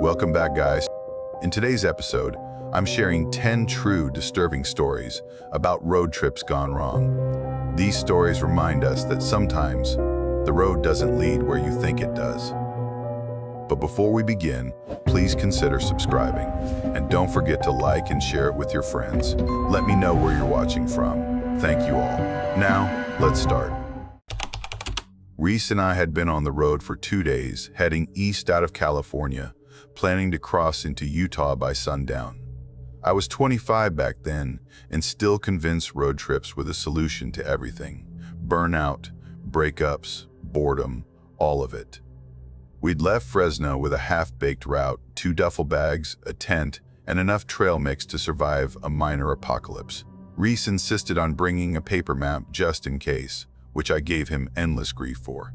Welcome back, guys. In today's episode, I'm sharing 10 true disturbing stories about road trips gone wrong. These stories remind us that sometimes the road doesn't lead where you think it does. But before we begin, please consider subscribing. And don't forget to like and share it with your friends. Let me know where you're watching from. Thank you all. Now, let's start. Reese and I had been on the road for 2 days, heading east out of California, planning to cross into Utah by sundown. I was 25 back then and still convinced road trips were the solution to everything. Burnout, breakups, boredom, all of it. We'd left Fresno with a half-baked route, 2 duffel bags, a tent, and enough trail mix to survive a minor apocalypse. Reese insisted on bringing a paper map just in case, which I gave him endless grief for.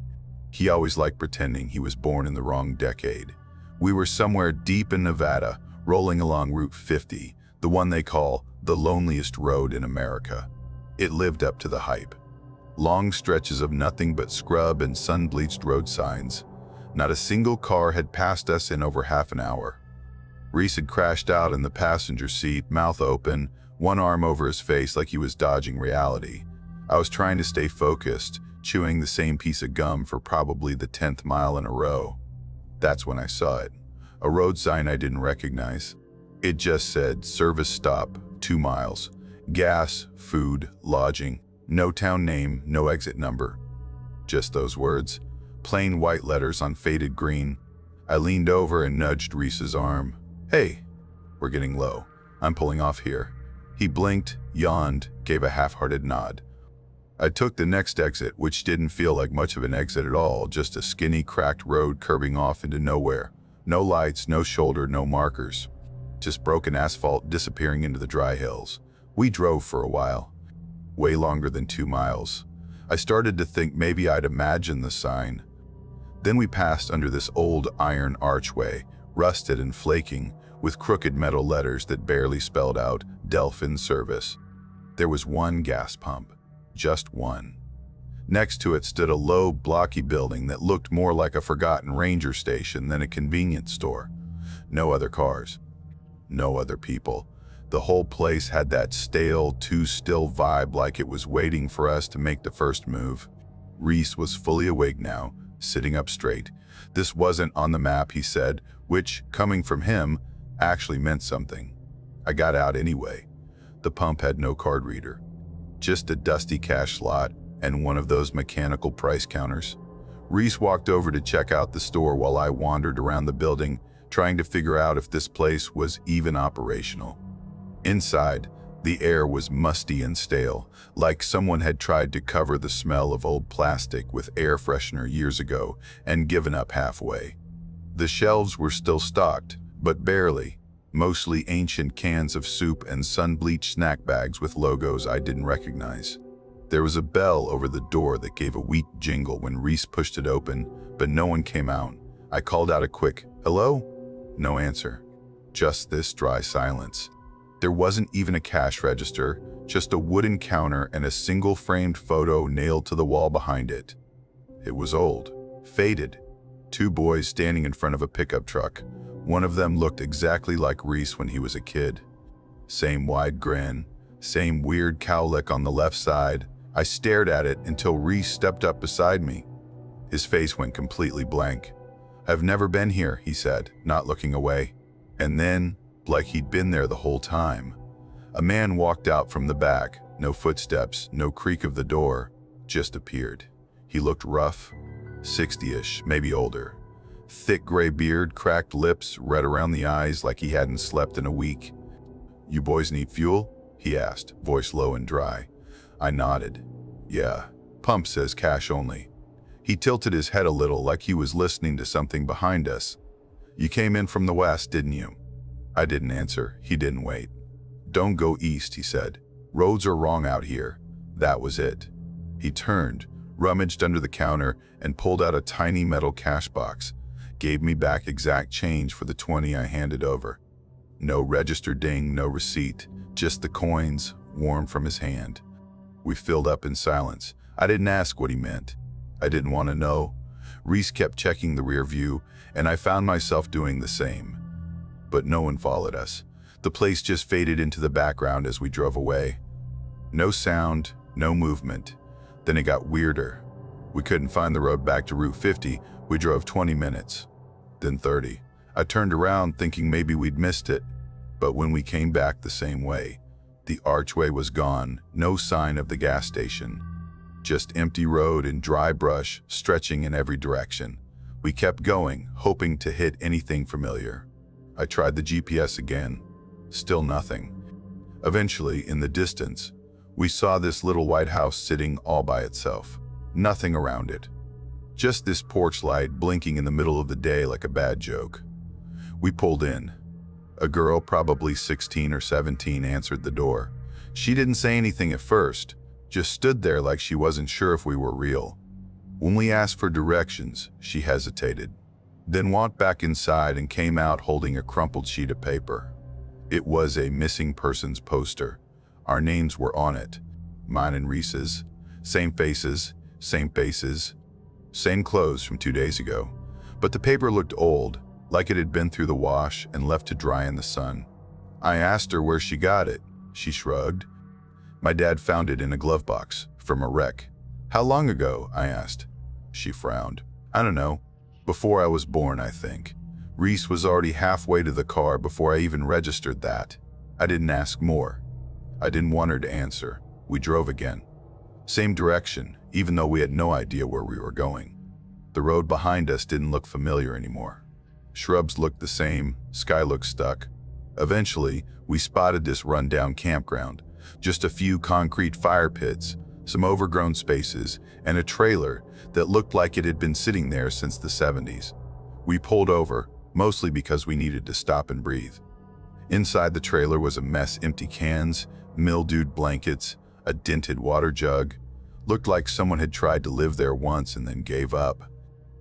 He always liked pretending he was born in the wrong decade. We were somewhere deep in Nevada, rolling along Route 50, the one they call the loneliest road in America. It lived up to the hype. Long stretches of nothing but scrub and sun-bleached road signs. Not a single car had passed us in over half an hour. Reese had crashed out in the passenger seat, mouth open, one arm over his face like he was dodging reality. I was trying to stay focused, chewing the same piece of gum for probably the 10th mile in a row. That's when I saw it. A road sign I didn't recognize. It just said, "Service stop, 2 miles. Gas, food, lodging. No town name, no exit number." Just those words. Plain white letters on faded green. I leaned over and nudged Reese's arm. "Hey, we're getting low. I'm pulling off here." He blinked, yawned, gave a half-hearted nod. I took the next exit, which didn't feel like much of an exit at all, just a skinny, cracked road curving off into nowhere. No lights, no shoulder, no markers. Just broken asphalt disappearing into the dry hills. We drove for a while. Way longer than 2 miles. I started to think maybe I'd imagined the sign. Then we passed under this old iron archway, rusted and flaking, with crooked metal letters that barely spelled out Delphin Service. There was one gas pump. Just one. Next to it stood a low, blocky building that looked more like a forgotten ranger station than a convenience store. No other cars. No other people. The whole place had that stale, too still vibe, like it was waiting for us to make the first move. Reese was fully awake now, sitting up straight. This wasn't on the map, he said, which, coming from him, actually meant something. I got out anyway. The pump had no card reader. Just a dusty cash slot and one of those mechanical price counters. Reese walked over to check out the store while I wandered around the building, trying to figure out if this place was even operational. Inside, the air was musty and stale, like someone had tried to cover the smell of old plastic with air freshener years ago and given up halfway. The shelves were still stocked, but barely. Mostly ancient cans of soup and sun-bleached snack bags with logos I didn't recognize. There was a bell over the door that gave a weak jingle when Reese pushed it open, but no one came out. I called out a quick, "Hello?" No answer. Just this dry silence. There wasn't even a cash register, just a wooden counter and a single framed photo nailed to the wall behind it. It was old, faded. 2 boys standing in front of a pickup truck. One of them looked exactly like Reese when he was a kid. Same wide grin, same weird cowlick on the left side. I stared at it until Reese stepped up beside me. His face went completely blank. "I've never been here," he said, not looking away. And then, like he'd been there the whole time, a man walked out from the back. No footsteps, no creak of the door, just appeared. He looked rough, 60-ish, maybe older. Thick gray beard, cracked lips, red around the eyes like he hadn't slept in a week. "You boys need fuel?" he asked, voice low and dry. I nodded. "Yeah, pump says cash only." He tilted his head a little like he was listening to something behind us. "You came in from the west, didn't you?" I didn't answer. He didn't wait. "Don't go east," he said. "Roads are wrong out here." That was it. He turned, rummaged under the counter, and pulled out a tiny metal cash box. Gave me back exact change for the 20 I handed over. No register ding, no receipt, just the coins, warm from his hand. We filled up in silence. I didn't ask what he meant. I didn't want to know. Reese kept checking the rear view, and I found myself doing the same. but no one followed us. The place just faded into the background as we drove away. No sound, no movement. Then it got weirder. We couldn't find the road back to Route 50. We drove 20 minutes, then 30. I turned around thinking maybe we'd missed it, but when we came back the same way, the archway was gone, no sign of the gas station. Just empty road and dry brush stretching in every direction. We kept going, hoping to hit anything familiar. I tried the GPS again. Still nothing. Eventually, in the distance, we saw this little white house sitting all by itself. Nothing around it. Just this porch light blinking in the middle of the day like a bad joke. We pulled in. A girl, probably 16 or 17, answered the door. She didn't say anything at first, just stood there like she wasn't sure if we were real. When we asked for directions, she hesitated, then walked back inside and came out holding a crumpled sheet of paper. It was a missing persons poster. Our names were on it, mine and Reese's. Same faces, same clothes from 2 days ago. But the paper looked old, like it had been through the wash and left to dry in the sun. I asked her where she got it. She shrugged. My dad found it in a glove box from a wreck. How long ago? I asked. She frowned. I don't know. Before I was born, I think. Reese was already halfway to the car before I even registered that. I didn't ask more. I didn't want her to answer. We drove again. Same direction, even though we had no idea where we were going. The road behind us didn't look familiar anymore. Shrubs looked the same, sky looked stuck. Eventually, we spotted this rundown campground. Just a few concrete fire pits, some overgrown spaces, and a trailer that looked like it had been sitting there since the 70s. We pulled over, mostly because we needed to stop and breathe. Inside the trailer was a mess: empty cans, mildewed blankets, a dented water jug. Looked like someone had tried to live there once and then gave up.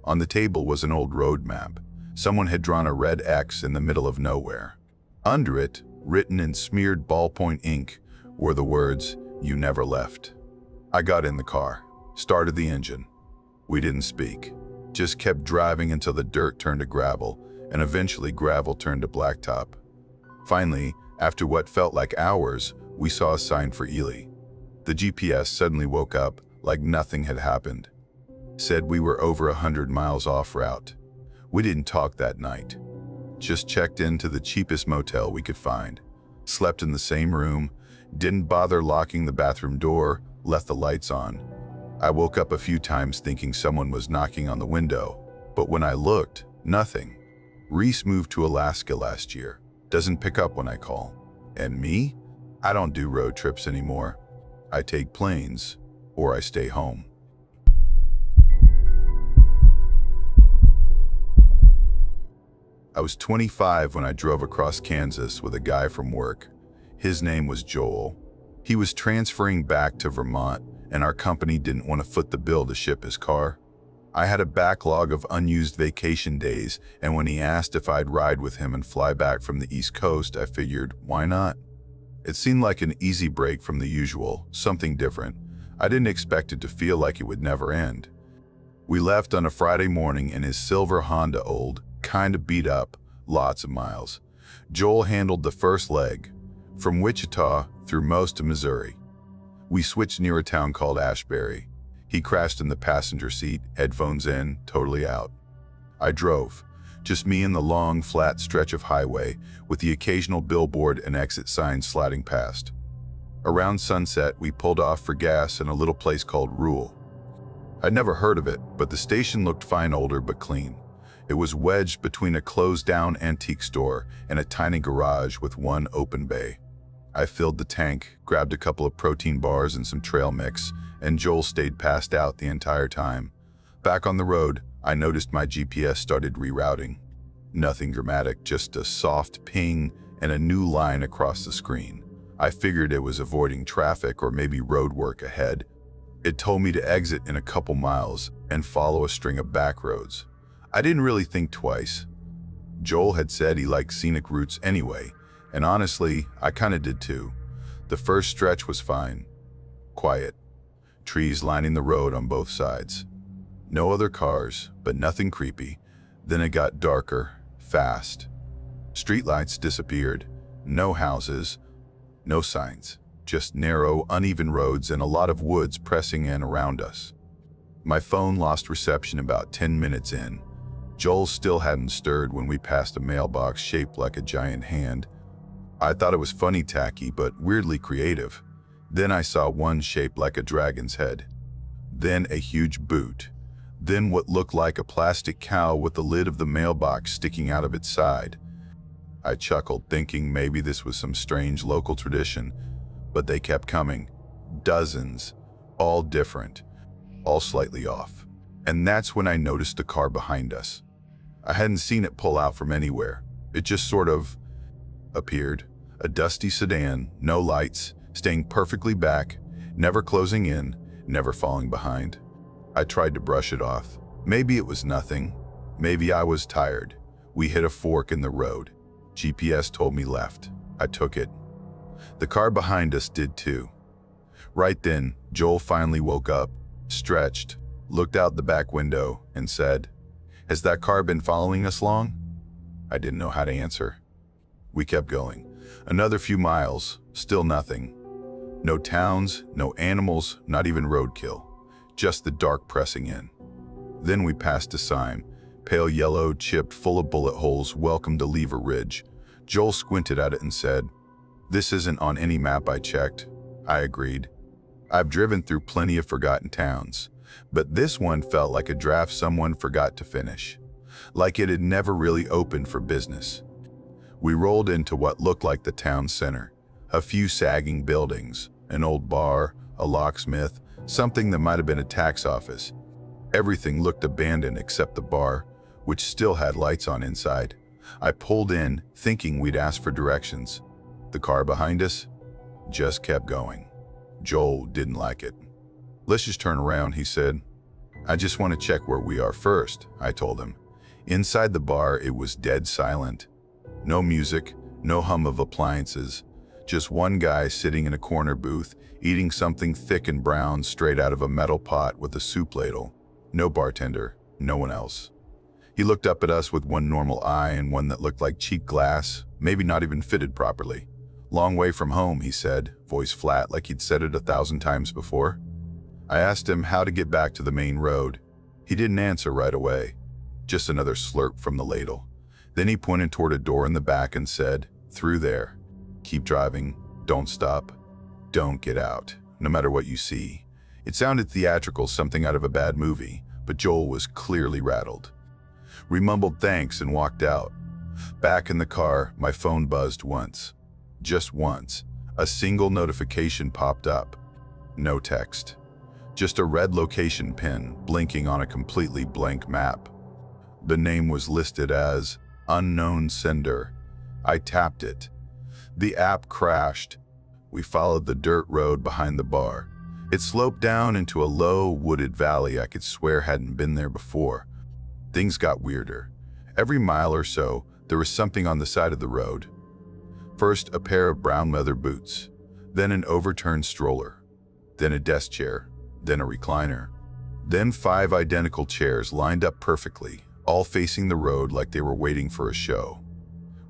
On the table was an old road map. Someone had drawn a red X in the middle of nowhere. Under it, written in smeared ballpoint ink, were the words, "You never left." I got in the car, started the engine. We didn't speak, just kept driving until the dirt turned to gravel, and eventually gravel turned to blacktop. Finally, after what felt like hours, we saw a sign for Ely. The GPS suddenly woke up like nothing had happened. Said we were over 100 miles off route. We didn't talk that night. Just checked into the cheapest motel we could find. Slept in the same room, didn't bother locking the bathroom door, left the lights on. I woke up a few times thinking someone was knocking on the window, but when I looked, nothing. Reese moved to Alaska last year. Doesn't pick up when I call. And me? I don't do road trips anymore. I take planes, or I stay home. I was 25 when I drove across Kansas with a guy from work. His name was Joel. He was transferring back to Vermont, and our company didn't want to foot the bill to ship his car. I had a backlog of unused vacation days, and when he asked if I'd ride with him and fly back from the East Coast, I figured, why not? It seemed like an easy break from the usual, something different. I didn't expect it to feel like it would never end. We left on a Friday morning in his silver Honda, old, kinda beat up, lots of miles. Joel handled the first leg, from Wichita through most of Missouri. We switched near a town called Ashbury. He crashed in the passenger seat, headphones in, totally out. I drove, just me and the long, flat stretch of highway, with the occasional billboard and exit signs sliding past. Around sunset, we pulled off for gas in a little place called Rule. I'd never heard of it, but the station looked fine, older but clean. It was wedged between a closed-down antique store and a tiny garage with one open bay. I filled the tank, grabbed a couple of protein bars and some trail mix, and Joel stayed passed out the entire time. Back on the road, I noticed my GPS started rerouting. Nothing dramatic, just a soft ping and a new line across the screen. I figured it was avoiding traffic or maybe road work ahead. It told me to exit in a couple miles and follow a string of back roads. I didn't really think twice. Joel had said he liked scenic routes anyway, and honestly, I kinda did too. The first stretch was fine. Quiet. Trees lining the road on both sides. No other cars, but nothing creepy. Then it got darker, fast. Streetlights disappeared. No houses, no signs. Just narrow, uneven roads and a lot of woods pressing in around us. My phone lost reception about 10 minutes in. Joel still hadn't stirred when we passed a mailbox shaped like a giant hand. I thought it was funny tacky, but weirdly creative. Then I saw one shaped like a dragon's head. Then a huge boot. Then what looked like a plastic cow with the lid of the mailbox sticking out of its side. I chuckled, thinking maybe this was some strange local tradition, but they kept coming. Dozens, all different, all slightly off. And that's when I noticed the car behind us. I hadn't seen it pull out from anywhere. It just sort of appeared. A dusty sedan, no lights, staying perfectly back, never closing in, never falling behind. I tried to brush it off. Maybe it was nothing. Maybe I was tired. We hit a fork in the road. GPS told me left. I took it. The car behind us did too. Right then, Joel finally woke up, stretched, looked out the back window, and said, "Has that car been following us long?" I didn't know how to answer. We kept going. Another few miles, still nothing. No towns, no animals, not even roadkill. Just the dark pressing in. Then we passed a sign, pale yellow, chipped, full of bullet holes, "Welcome to Lever Ridge." Joel squinted at it and said, "This isn't on any map I checked." I agreed. I've driven through plenty of forgotten towns, but this one felt like a draft someone forgot to finish. Like it had never really opened for business. We rolled into what looked like the town center. A few sagging buildings, an old bar, a locksmith, something that might have been a tax office. Everything looked abandoned except the bar, which still had lights on inside. I pulled in, thinking we'd ask for directions. The car behind us just kept going. Joel didn't like it. "Let's just turn around," he said. "I just want to check where we are first," I told him. Inside the bar, it was dead silent. No music, no hum of appliances. Just one guy sitting in a corner booth, eating something thick and brown straight out of a metal pot with a soup ladle. No bartender, no one else. He looked up at us with one normal eye and one that looked like cheap glass, maybe not even fitted properly. "Long way from home," he said, voice flat like he'd said it 1,000 times before. I asked him how to get back to the main road. He didn't answer right away. Just another slurp from the ladle. Then he pointed toward a door in the back and said, "Through there. Keep driving. Don't stop. Don't get out, no matter what you see." It sounded theatrical, something out of a bad movie, but Joel was clearly rattled. We mumbled thanks and walked out. Back in the car, my phone buzzed once. Just once. A single notification popped up. No text. Just a red location pin blinking on a completely blank map. The name was listed as unknown sender. I tapped it. The app crashed. We followed the dirt road behind the bar. It sloped down into a low, wooded valley I could swear hadn't been there before. Things got weirder. Every mile or so, there was something on the side of the road. First, a pair of brown leather boots, then an overturned stroller, then a desk chair, then a recliner, then 5 identical chairs lined up perfectly, all facing the road like they were waiting for a show.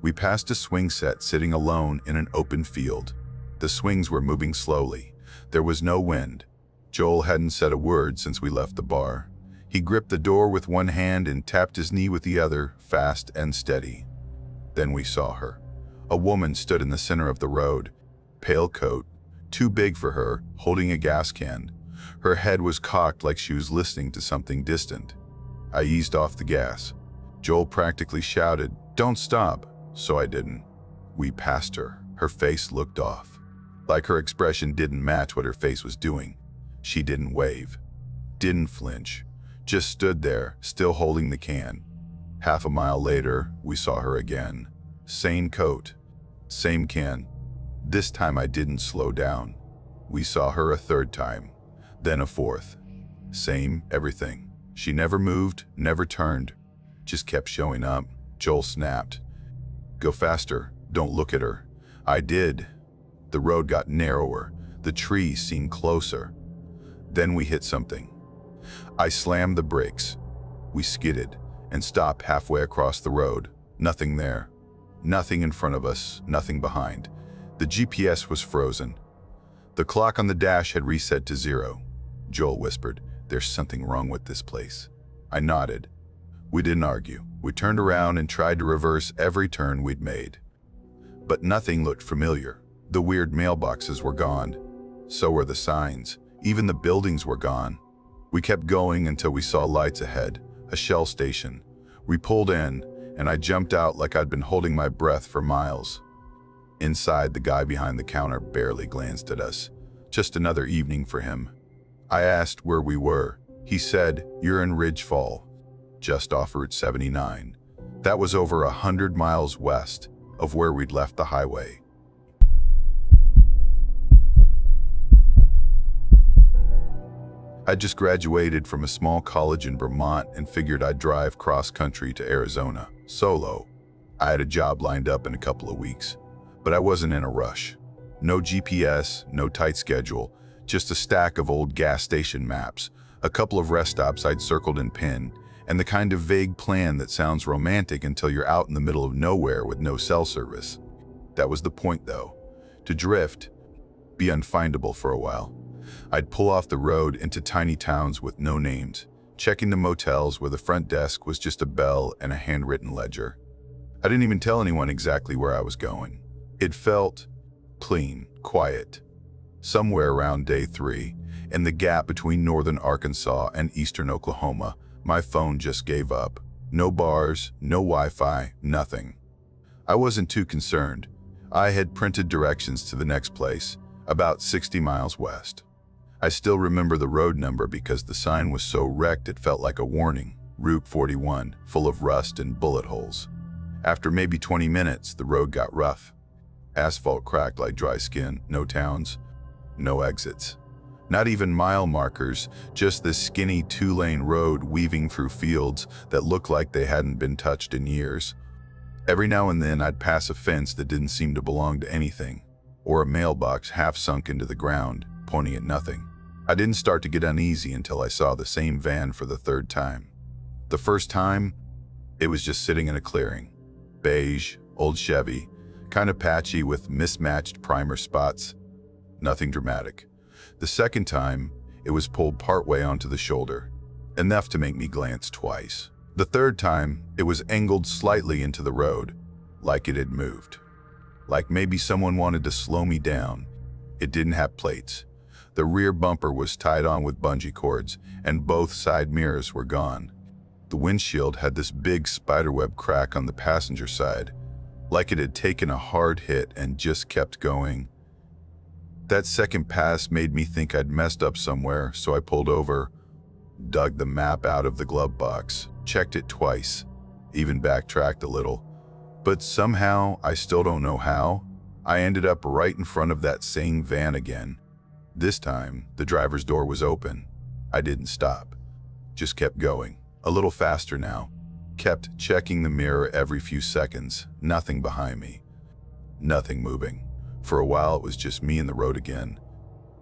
We passed a swing set sitting alone in an open field. The swings were moving slowly. There was no wind. Joel hadn't said a word since we left the bar. He gripped the door with one hand and tapped his knee with the other, fast and steady. Then we saw her. A woman stood in the center of the road, pale coat, too big for her, holding a gas can. Her head was cocked like she was listening to something distant. I eased off the gas. Joel practically shouted, "Don't stop," so I didn't. We passed her. Her face looked off. Like her expression didn't match what her face was doing. She didn't wave, didn't flinch, just stood there, still holding the can. Half a mile later, we saw her again. Same coat, same can. This time I didn't slow down. We saw her a third time, then a fourth. Same everything. She never moved, never turned, just kept showing up. Joel snapped, "Go faster, don't look at her." I did. The road got narrower. The trees seemed closer. Then we hit something. I slammed the brakes. We skidded and stopped halfway across the road. Nothing there. Nothing in front of us, nothing behind. The GPS was frozen. The clock on the dash had reset to 0. Joel whispered, "There's something wrong with this place." I nodded. We didn't argue. We turned around and tried to reverse every turn we'd made. But nothing looked familiar. The weird mailboxes were gone. So were the signs. Even the buildings were gone. We kept going until we saw lights ahead, a Shell station. We pulled in, and I jumped out like I'd been holding my breath for miles. Inside, the guy behind the counter barely glanced at us. Just another evening for him. I asked where we were. He said, "You're in Ridgefall, just off Route 79. That was over 100 miles west of where we'd left the highway. I just graduated from a small college in Vermont and figured I'd drive cross-country to Arizona, solo. I had a job lined up in a couple of weeks, but I wasn't in a rush. No GPS, no tight schedule, just a stack of old gas station maps, a couple of rest stops I'd circled in pen, and the kind of vague plan that sounds romantic until you're out in the middle of nowhere with no cell service. That was the point, though. To drift, be unfindable for a while. I'd pull off the road into tiny towns with no names, checking the motels where the front desk was just a bell and a handwritten ledger. I didn't even tell anyone exactly where I was going. It felt clean, quiet. Somewhere around day 3, in the gap between northern Arkansas and eastern Oklahoma, my phone just gave up. No bars, no Wi-Fi, nothing. I wasn't too concerned. I had printed directions to the next place, about 60 miles west. I still remember the road number because the sign was so wrecked it felt like a warning. Route 41, full of rust and bullet holes. After maybe 20 minutes, the road got rough. Asphalt cracked like dry skin, no towns, no exits. Not even mile markers, just this skinny 2-lane road weaving through fields that looked like they hadn't been touched in years. Every now and then I'd pass a fence that didn't seem to belong to anything, or a mailbox half sunk into the ground, pointing at nothing. I didn't start to get uneasy until I saw the same van for the 3rd time. The first time, it was just sitting in a clearing. Beige, old Chevy, kind of patchy with mismatched primer spots. Nothing dramatic. The second time, it was pulled partway onto the shoulder, enough to make me glance twice. The third time, it was angled slightly into the road, like it had moved. Like maybe someone wanted to slow me down. It didn't have plates. The rear bumper was tied on with bungee cords, and both side mirrors were gone. The windshield had this big spiderweb crack on the passenger side, like it had taken a hard hit and just kept going. That second pass made me think I'd messed up somewhere, so I pulled over, dug the map out of the glove box, checked it twice, even backtracked a little. But somehow, I still don't know how, I ended up right in front of that same van again. This time, the driver's door was open. I didn't stop, just kept going, a little faster now. Kept checking the mirror every few seconds, nothing behind me, nothing moving. For a while, it was just me and the road again.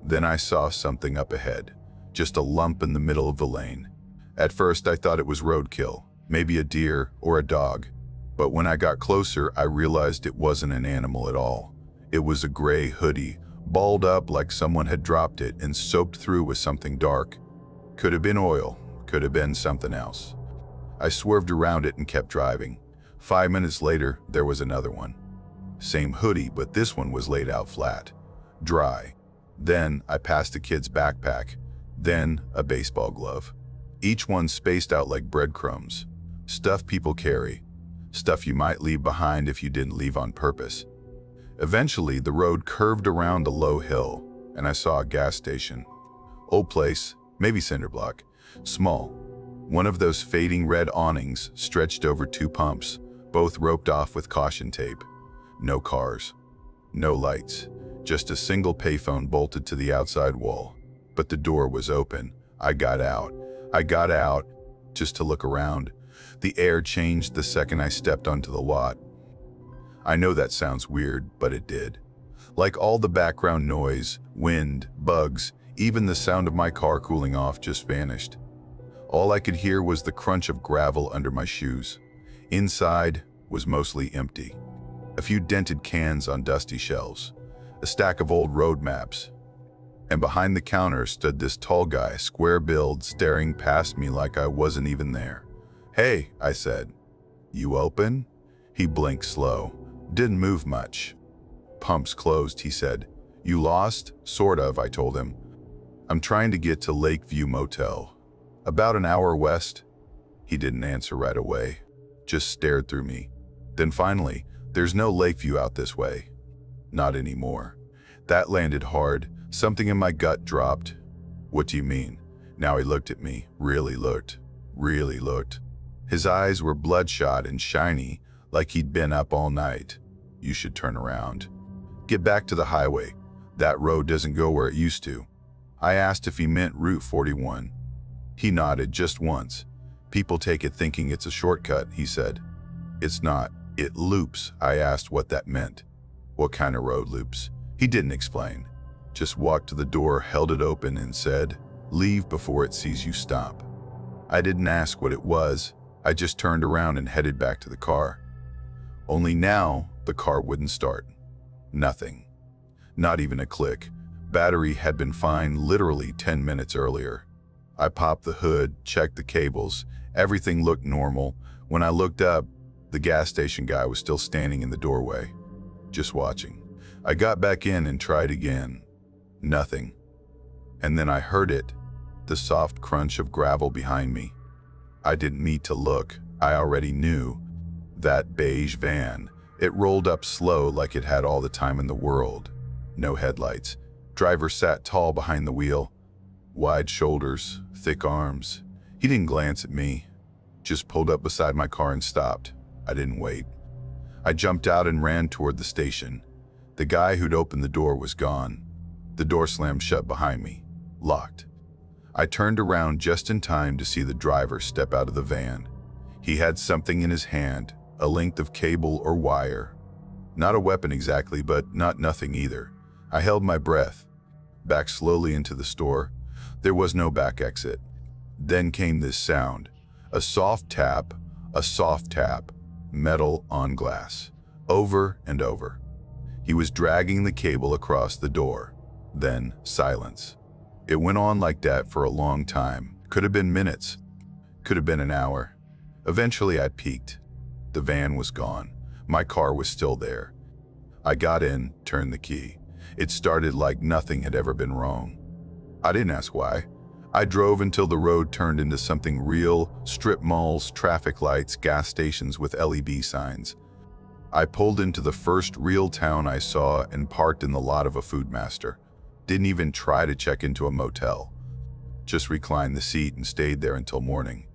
Then I saw something up ahead, just a lump in the middle of the lane. At first, I thought it was roadkill, maybe a deer or a dog. But when I got closer, I realized it wasn't an animal at all. It was a gray hoodie, balled up like someone had dropped it and soaked through with something dark. Could have been oil, could have been something else. I swerved around it and kept driving. 5 minutes later, there was another one. Same hoodie, but this one was laid out flat, dry. Then I passed a kid's backpack, then a baseball glove. Each one spaced out like breadcrumbs. Stuff people carry, stuff you might leave behind if you didn't leave on purpose. Eventually, the road curved around a low hill, and I saw a gas station. Old place, maybe cinder block, small. One of those fading red awnings stretched over 2 pumps, both roped off with caution tape. No cars, no lights, just a single payphone bolted to the outside wall. But the door was open. I got out just to look around. The air changed the second I stepped onto the lot. I know that sounds weird, but it did. Like all the background noise, wind, bugs, even the sound of my car cooling off just vanished. All I could hear was the crunch of gravel under my shoes. Inside was mostly empty. a few dented cans on dusty shelves, a stack of old road maps. And behind the counter stood this tall guy, square-billed, staring past me like I wasn't even there. "Hey," I said. "You open?" He blinked slow, didn't move much. "Pump's closed," he said. "You lost?" "Sort of," I told him. "I'm trying to get to Lakeview Motel. About an hour west." He didn't answer right away, just stared through me. Then finally, "There's no Lakeview out this way." "Not anymore." That landed hard. Something in my gut dropped. "What do you mean?" Now he looked at me, really looked. His eyes were bloodshot and shiny, like he'd been up all night. "You should turn around. Get back to the highway. That road doesn't go where it used to." I asked if he meant Route 41. He nodded just once. "People take it thinking it's a shortcut," he said. "It's not. It loops." I asked what that meant. "What kind of road loops?" He didn't explain. Just walked to the door, held it open, and said, "Leave before it sees you stop." I didn't ask what it was. I just turned around and headed back to the car. Only now, the car wouldn't start. Nothing. Not even a click. Battery had been fine literally 10 minutes earlier. I popped the hood, checked the cables. Everything looked normal. When I looked up, the gas station guy was still standing in the doorway, just watching. I got back in and tried again. Nothing. And then I heard it, the soft crunch of gravel behind me. I didn't need to look. I already knew. That beige van. It rolled up slow like it had all the time in the world. No headlights. Driver sat tall behind the wheel. Wide shoulders, thick arms. He didn't glance at me. Just pulled up beside my car and stopped. I didn't wait. I jumped out and ran toward the station. The guy who'd opened the door was gone. The door slammed shut behind me. Locked. I turned around just in time to see the driver step out of the van. He had something in his hand, a length of cable or wire. Not a weapon exactly, but not nothing either. I held my breath. Back slowly into the store. There was no back exit. Then came this sound. A soft tap, metal on glass. Over and over. He was dragging the cable across the door. Then silence. It went on like that for a long time. Could have been minutes. Could have been an hour. Eventually I peeked. The van was gone. My car was still there. I got in, turned the key. It started like nothing had ever been wrong. I didn't ask why. I drove until the road turned into something real, strip malls, traffic lights, gas stations with LED signs. I pulled into the first real town I saw and parked in the lot of a Foodmaster. Didn't even try to check into a motel. Just reclined the seat and stayed there until morning.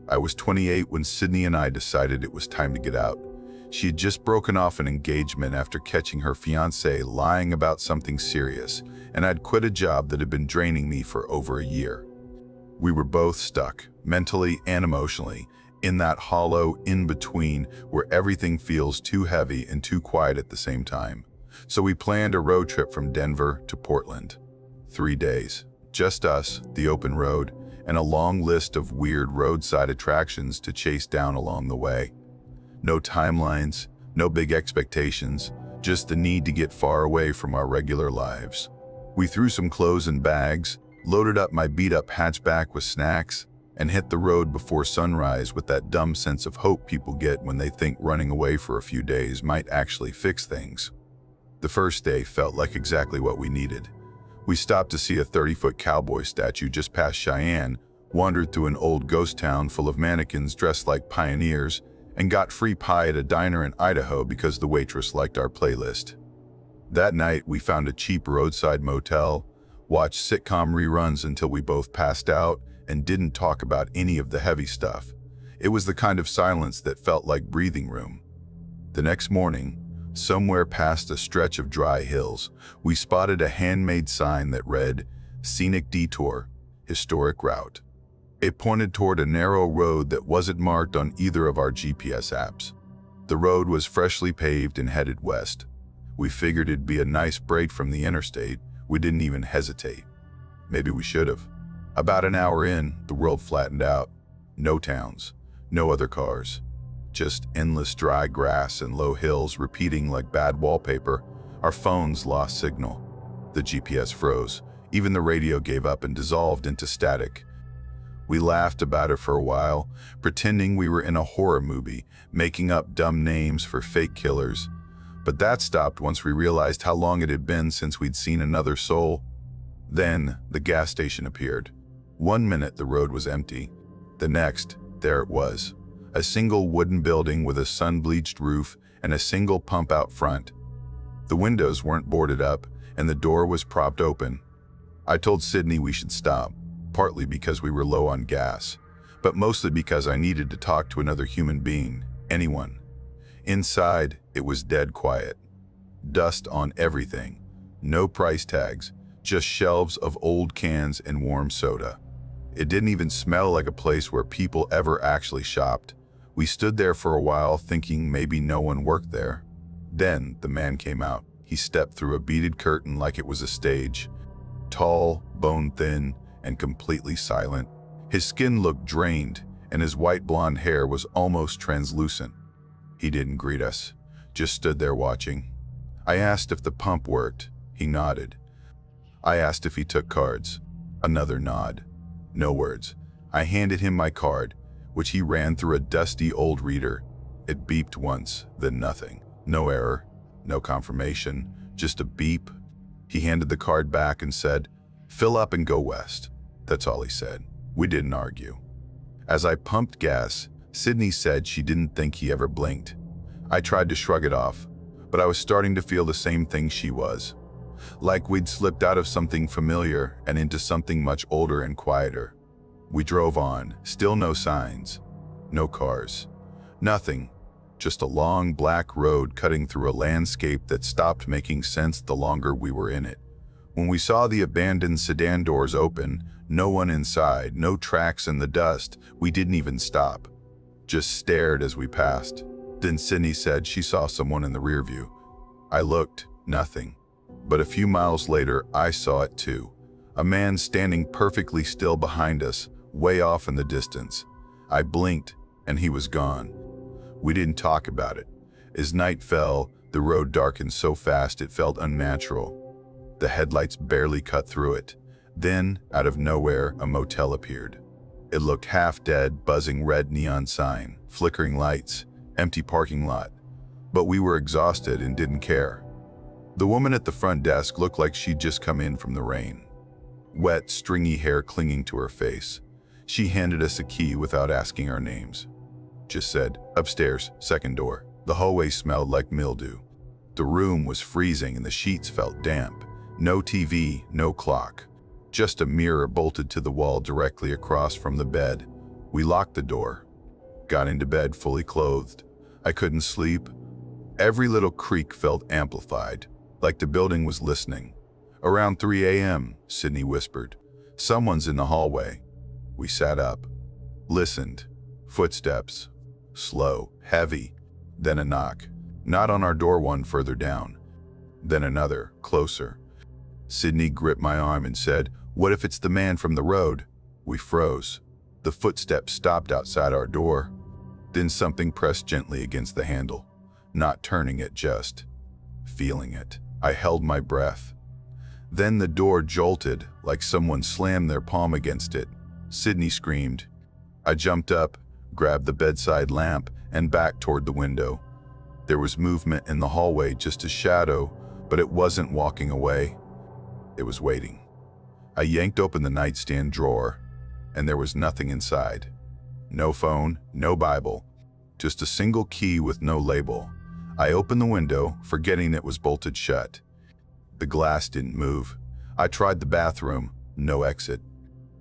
I was 28 when Sydney and I decided it was time to get out. She had just broken off an engagement after catching her fiancé lying about something serious, and I'd quit a job that had been draining me for over a year. We were both stuck, mentally and emotionally, in that hollow in-between where everything feels too heavy and too quiet at the same time. So we planned a road trip from Denver to Portland. 3 days, just us, the open road, and a long list of weird roadside attractions to chase down along the way. No timelines, no big expectations, just the need to get far away from our regular lives. We threw some clothes in bags, loaded up my beat-up hatchback with snacks, and hit the road before sunrise with that dumb sense of hope people get when they think running away for a few days might actually fix things. The first day felt like exactly what we needed. We stopped to see a 30-foot cowboy statue just past Cheyenne, wandered through an old ghost town full of mannequins dressed like pioneers, and got free pie at a diner in Idaho because the waitress liked our playlist. That night, we found a cheap roadside motel, watched sitcom reruns until we both passed out, and didn't talk about any of the heavy stuff. It was the kind of silence that felt like breathing room. The next morning, somewhere past a stretch of dry hills, we spotted a handmade sign that read, "Scenic Detour, Historic Route." It pointed toward a narrow road that wasn't marked on either of our GPS apps. The road was freshly paved and headed west. We figured it'd be a nice break from the interstate. We didn't even hesitate. Maybe we should have. About an hour in, the world flattened out. No towns, no other cars. Just endless dry grass and low hills repeating like bad wallpaper. Our phones lost signal. The GPS froze. Even the radio gave up and dissolved into static. We laughed about it for a while, pretending we were in a horror movie, making up dumb names for fake killers. But that stopped once we realized how long it had been since we'd seen another soul. Then, the gas station appeared. 1 minute the road was empty. The next, there it was. A single wooden building with a sun-bleached roof and a single pump out front. The windows weren't boarded up, and the door was propped open. I told Sydney we should stop, partly because we were low on gas, but mostly because I needed to talk to another human being, anyone. Inside, it was dead quiet. Dust on everything. No price tags, just shelves of old cans and warm soda. It didn't even smell like a place where people ever actually shopped. We stood there for a while thinking maybe no one worked there. Then the man came out. He stepped through a beaded curtain like it was a stage. Tall, bone-thin, and completely silent. His skin looked drained, and his white blonde hair was almost translucent. He didn't greet us, just stood there watching. I asked if the pump worked. He nodded. I asked if he took cards. Another nod. No words. I handed him my card, which he ran through a dusty old reader. It beeped once, then nothing. No error, no confirmation, just a beep. He handed the card back and said, "Fill up and go west." That's all he said. We didn't argue. As I pumped gas, Sydney said she didn't think he ever blinked. I tried to shrug it off, but I was starting to feel the same thing she was. Like we'd slipped out of something familiar and into something much older and quieter. We drove on, still no signs, no cars, nothing, just a long black road cutting through a landscape that stopped making sense the longer we were in it. When we saw the abandoned sedan doors open, no one inside, no tracks in the dust, we didn't even stop, just stared as we passed. Then Sydney said she saw someone in the rear view. I looked, nothing. But a few miles later, I saw it too. A man standing perfectly still behind us, way off in the distance. I blinked, and he was gone. We didn't talk about it. As night fell, the road darkened so fast it felt unnatural. The headlights barely cut through it. Then, out of nowhere, a motel appeared. It looked half dead, buzzing red neon sign, flickering lights, empty parking lot. But we were exhausted and didn't care. The woman at the front desk looked like she'd just come in from the rain. Wet, stringy hair clinging to her face. She handed us a key without asking our names. Just said, "Upstairs, second door." The hallway smelled like mildew. The room was freezing and the sheets felt damp. No TV, no clock. Just a mirror bolted to the wall directly across from the bed. We locked the door. Got into bed fully clothed. I couldn't sleep. Every little creak felt amplified, like the building was listening. "Around 3 a.m., Sydney whispered. "Someone's in the hallway." We sat up, listened. Footsteps. Slow, heavy. Then a knock. Not on our door, one further down. Then another, closer. Sydney gripped my arm and said, "What if it's the man from the road?" We froze. The footsteps stopped outside our door. Then something pressed gently against the handle. Not turning it, just feeling it. I held my breath. Then the door jolted, like someone slammed their palm against it. Sydney screamed. I jumped up, grabbed the bedside lamp, and backed toward the window. There was movement in the hallway, just a shadow, but it wasn't walking away. It was waiting. I yanked open the nightstand drawer, and there was nothing inside. No phone, no Bible, just a single key with no label. I opened the window, forgetting it was bolted shut. The glass didn't move. I tried the bathroom, no exit.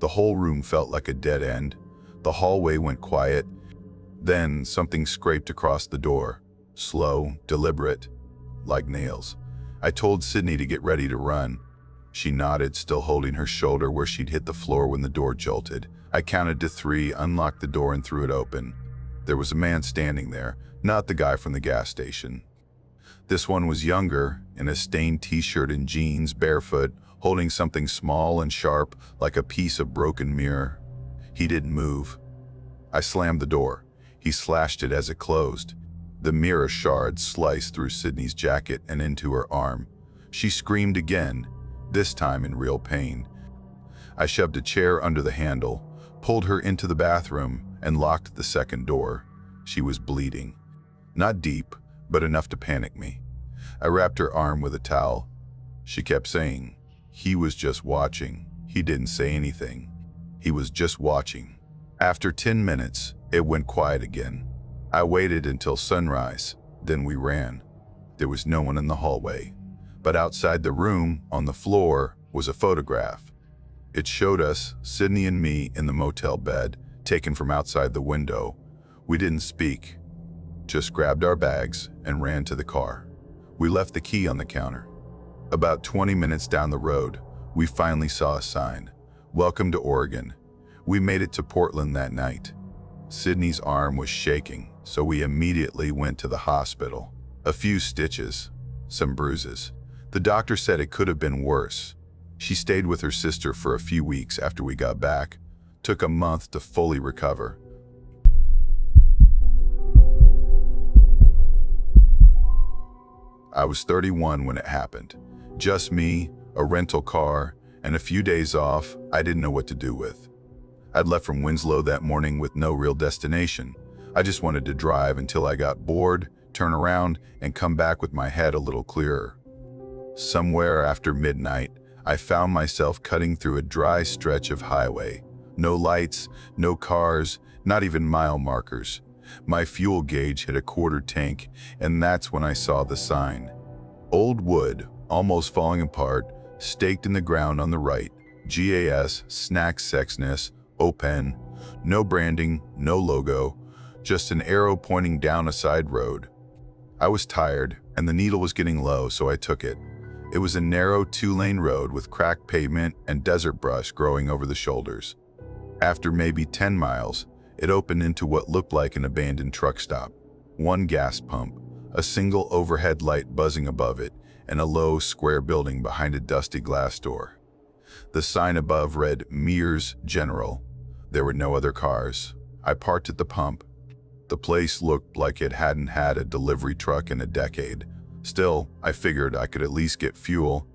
The whole room felt like a dead end. The hallway went quiet. Then something scraped across the door, slow, deliberate, like nails. I told Sydney to get ready to run. She nodded, still holding her shoulder where she'd hit the floor when the door jolted. I counted to 3, unlocked the door, and threw it open. There was a man standing there, not the guy from the gas station. This one was younger, in a stained t-shirt and jeans, barefoot, holding something small and sharp, like a piece of broken mirror. He didn't move. I slammed the door. He slashed it as it closed. The mirror shard sliced through Sydney's jacket and into her arm. She screamed again, this time in real pain. I shoved a chair under the handle, pulled her into the bathroom, and locked the second door. She was bleeding. Not deep, but enough to panic me. I wrapped her arm with a towel. She kept saying, "He was just watching." He didn't say anything. He was just watching. After 10 minutes, it went quiet again. I waited until sunrise, then we ran. There was no one in the hallway. But outside the room, on the floor, was a photograph. It showed us, Sydney and me, in the motel bed, taken from outside the window. We didn't speak, just grabbed our bags and ran to the car. We left the key on the counter. About 20 minutes down the road, we finally saw a sign, "Welcome to Oregon." We made it to Portland that night. Sydney's arm was shaking, so we immediately went to the hospital. A few stitches, some bruises. The doctor said it could have been worse. She stayed with her sister for a few weeks after we got back. Took a month to fully recover. I was 31 when it happened. Just me, a rental car, and a few days off I didn't know what to do with. I'd left from Winslow that morning with no real destination. I just wanted to drive until I got bored, turn around, and come back with my head a little clearer. Somewhere after midnight, I found myself cutting through a dry stretch of highway. No lights, no cars, not even mile markers. My fuel gauge hit a quarter tank, and that's when I saw the sign. Old wood, almost falling apart, staked in the ground on the right. GAS, Snack Sexness, Open. No branding, no logo, just an arrow pointing down a side road. I was tired, and the needle was getting low, so I took it. It was a narrow 2-lane road with cracked pavement and desert brush growing over the shoulders. After maybe 10 miles, it opened into what looked like an abandoned truck stop. One gas pump, a single overhead light buzzing above it, and a low, square building behind a dusty glass door. The sign above read Mears General. There were no other cars. I parked at the pump. The place looked like it hadn't had a delivery truck in a decade. Still, I figured I could at least get fuel.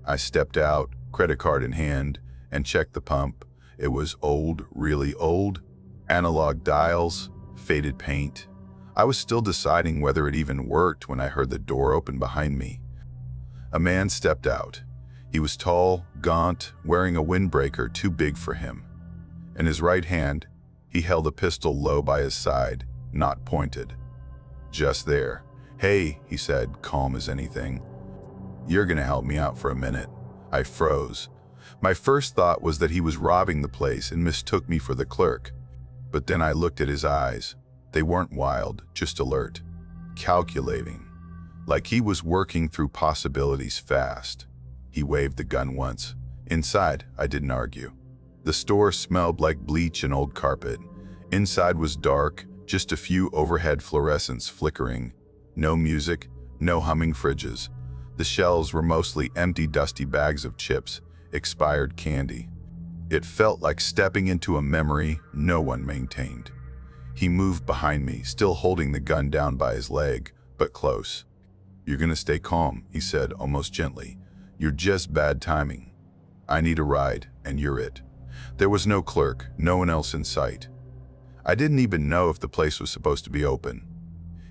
I stepped out, credit card in hand, and checked the pump. It was old, really old. Analog dials, faded paint. I was still deciding whether it even worked when I heard the door open behind me. A man stepped out. He was tall, gaunt, wearing a windbreaker too big for him. In his right hand, he held a pistol low by his side, not pointed. Just there. "Hey," he said, calm as anything. "You're gonna help me out for a minute." I froze. My first thought was that he was robbing the place and mistook me for the clerk. But then I looked at his eyes. They weren't wild, just alert, calculating, like he was working through possibilities fast. He waved the gun once. Inside, I didn't argue. The store smelled like bleach and old carpet. Inside was dark, just a few overhead fluorescents flickering. No music, no humming fridges. The shelves were mostly empty, dusty bags of chips, expired candy. It felt like stepping into a memory no one maintained. He moved behind me, still holding the gun down by his leg, but close. "You're gonna stay calm," he said, almost gently. "You're just bad timing. I need a ride, and you're it." There was no clerk, no one else in sight. I didn't even know if the place was supposed to be open.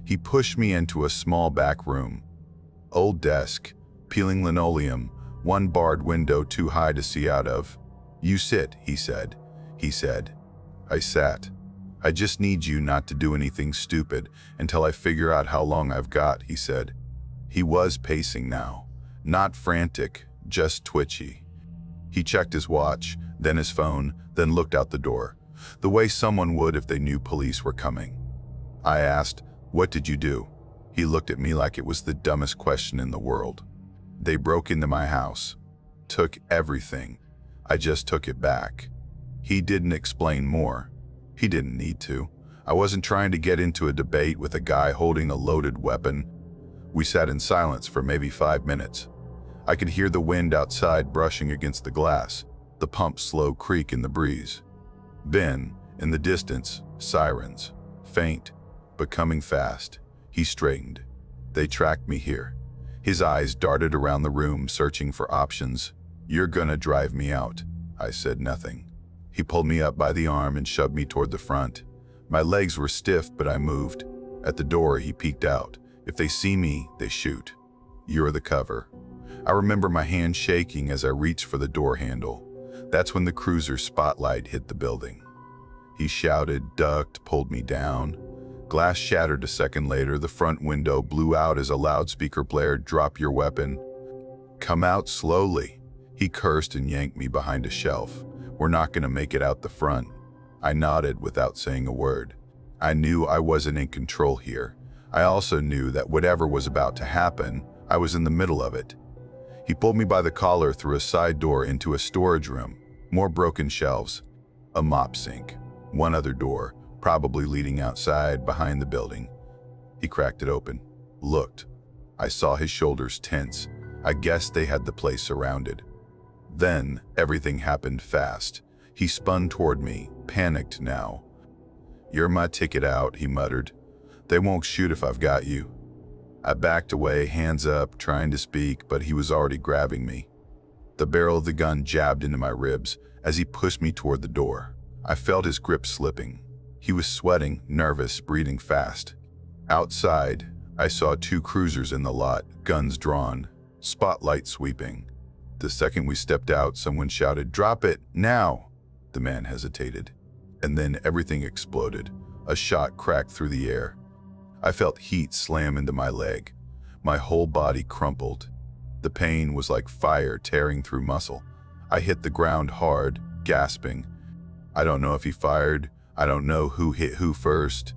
He pushed me into a small back room. Old desk, peeling linoleum, one barred window too high to see out of. "You sit," he said. I sat. "I just need you not to do anything stupid until I figure out how long I've got," he said. He was pacing now, not frantic, just twitchy. He checked his watch, then his phone, then looked out the door, the way someone would if they knew police were coming. I asked, "What did you do?" He looked at me like it was the dumbest question in the world. "They broke into my house. Took everything. I just took it back." He didn't explain more. He didn't need to. I wasn't trying to get into a debate with a guy holding a loaded weapon. We sat in silence for maybe 5 minutes. I could hear the wind outside brushing against the glass, the pump's slow creak in the breeze. Then, in the distance, Sirens. Faint, but coming fast. He straightened. They tracked me here. His eyes darted around the room, searching for options. "You're gonna drive me out." I said nothing. He pulled me up by the arm and shoved me toward the front. My legs were stiff, but I moved. At the door, he peeked out. "If they see me, they shoot. You're the cover." I remember my hand shaking as I reached for the door handle. That's when the cruiser's spotlight hit the building. He shouted, ducked, pulled me down. Glass shattered a second later. The front window blew out as a loudspeaker blared, "Drop your weapon. Come out slowly." He cursed and yanked me behind a shelf. "We're not gonna make it out the front." I nodded without saying a word. I knew I wasn't in control here. I also knew that whatever was about to happen, I was in the middle of it. He pulled me by the collar through a side door into a storage room. More broken shelves. A mop sink. One other door, probably leading outside behind the building. He cracked it open. Looked. I saw his shoulders tense. I guessed they had the place surrounded. Then, everything happened fast. He spun toward me, panicked now. "You're my ticket out," he muttered. "They won't shoot if I've got you." I backed away, hands up, trying to speak, but he was already grabbing me. The barrel of the gun jabbed into my ribs as he pushed me toward the door. I felt his grip slipping. He was sweating, nervous, breathing fast. Outside, I saw 2 cruisers in the lot, guns drawn, spotlight sweeping. The second we stepped out, someone shouted, "Drop it, now!" The man hesitated. And then everything exploded. A shot cracked through the air. I felt heat slam into my leg. My whole body crumpled. The pain was like fire tearing through muscle. I hit the ground hard, gasping. I don't know if he fired. I don't know who hit who first.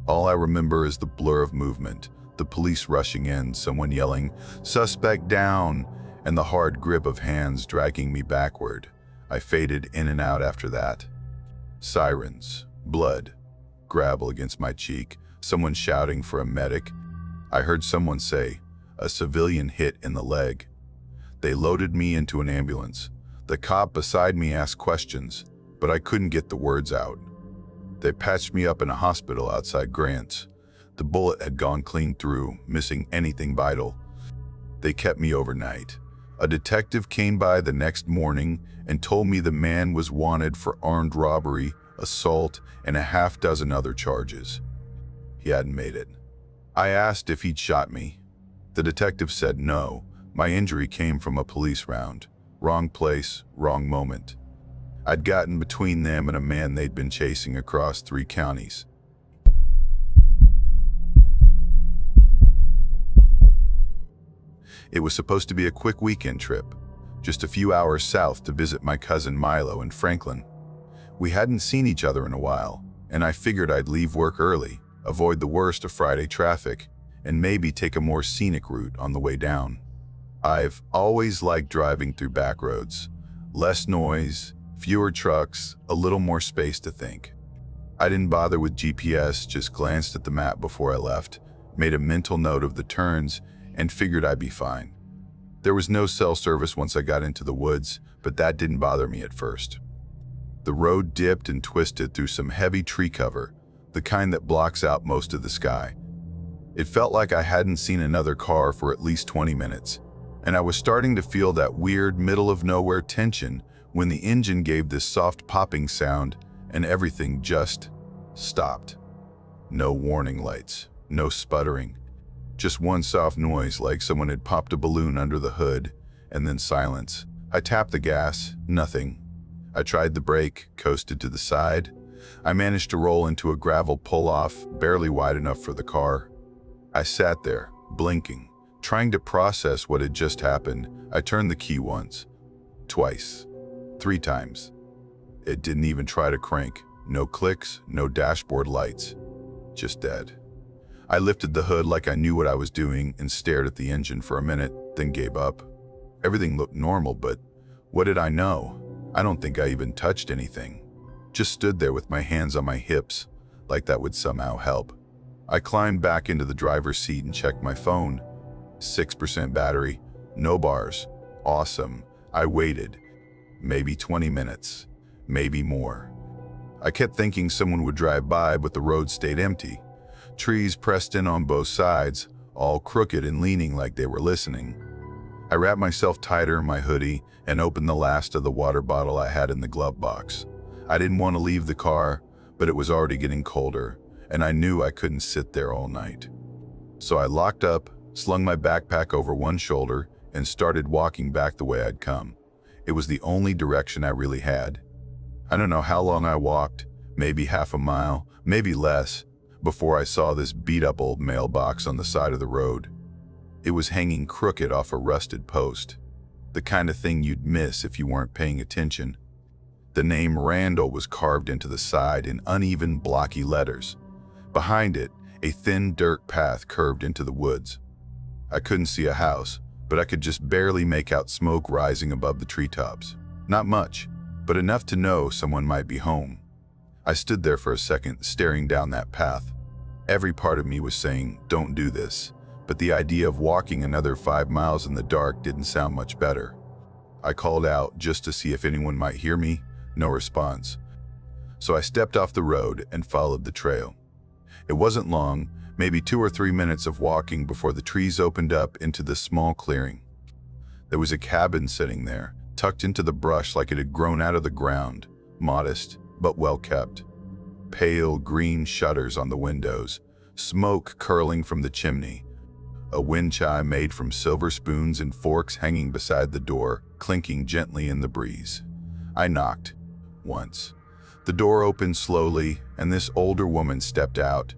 All I remember is the blur of movement, the police rushing in, someone yelling, "Suspect down!" and the hard grip of hands dragging me backward. I faded in and out after that. Sirens, blood, gravel against my cheek, someone shouting for a medic. I heard someone say, "A civilian hit in the leg." They loaded me into an ambulance. The cop beside me asked questions, but I couldn't get the words out. They patched me up in a hospital outside Grant's. The bullet had gone clean through, missing anything vital. They kept me overnight. A detective came by the next morning and told me the man was wanted for armed robbery, assault, and a half-dozen other charges. He hadn't made it. I asked if he'd shot me. The detective said no. My injury came from a police round. Wrong place, wrong moment. I'd gotten between them and a man they'd been chasing across 3 counties. It was supposed to be a quick weekend trip, just a few hours south to visit my cousin Milo in Franklin. We hadn't seen each other in a while, and I figured I'd leave work early, avoid the worst of Friday traffic, and maybe take a more scenic route on the way down. I've always liked driving through back roads. Less noise, fewer trucks, a little more space to think. I didn't bother with GPS, just glanced at the map before I left, made a mental note of the turns, and figured I'd be fine. There was no cell service once I got into the woods, but that didn't bother me at first. The road dipped and twisted through some heavy tree cover, the kind that blocks out most of the sky. It felt like I hadn't seen another car for at least 20 minutes, and I was starting to feel that weird middle-of-nowhere tension when the engine gave this soft popping sound and everything just stopped. No warning lights, no sputtering. Just one soft noise like someone had popped a balloon under the hood, and then silence. I tapped the gas, nothing. I tried the brake, coasted to the side. I managed to roll into a gravel pull-off, barely wide enough for the car. I sat there, blinking, trying to process what had just happened. I turned the key once, twice, 3 times. It didn't even try to crank. No clicks, no dashboard lights. Just dead. I lifted the hood like I knew what I was doing and stared at the engine for a minute, then gave up. Everything looked normal, but what did I know? I don't think I even touched anything. Just stood there with my hands on my hips, like that would somehow help. I climbed back into the driver's seat and checked my phone. 6% battery, no bars. Awesome. I waited. Maybe 20 minutes, maybe more. I kept thinking someone would drive by, but the road stayed empty. Trees pressed in on both sides, all crooked and leaning like they were listening. I wrapped myself tighter in my hoodie and opened the last of the water bottle I had in the glove box. I didn't want to leave the car, but it was already getting colder, and I knew I couldn't sit there all night. So I locked up, slung my backpack over one shoulder, and started walking back the way I'd come. It was the only direction I really had. I don't know how long I walked, maybe half a mile, maybe less, before I saw this beat-up old mailbox on the side of the road. It was hanging crooked off a rusted post, the kind of thing you'd miss if you weren't paying attention. The name Randall was carved into the side in uneven, blocky letters. Behind it, a thin dirt path curved into the woods. I couldn't see a house, but I could just barely make out smoke rising above the treetops. Not much, but enough to know someone might be home. I stood there for a second, staring down that path. Every part of me was saying, don't do this, but the idea of walking another 5 miles in the dark didn't sound much better. I called out just to see if anyone might hear me. No response. So I stepped off the road and followed the trail. It wasn't long, maybe 2 or 3 minutes of walking before the trees opened up into this small clearing. There was a cabin sitting there, tucked into the brush like it had grown out of the ground, modest but well kept. Pale green shutters on the windows, smoke curling from the chimney, a wind chime made from silver spoons and forks hanging beside the door, clinking gently in the breeze. I knocked once. The door opened slowly, and this older woman stepped out.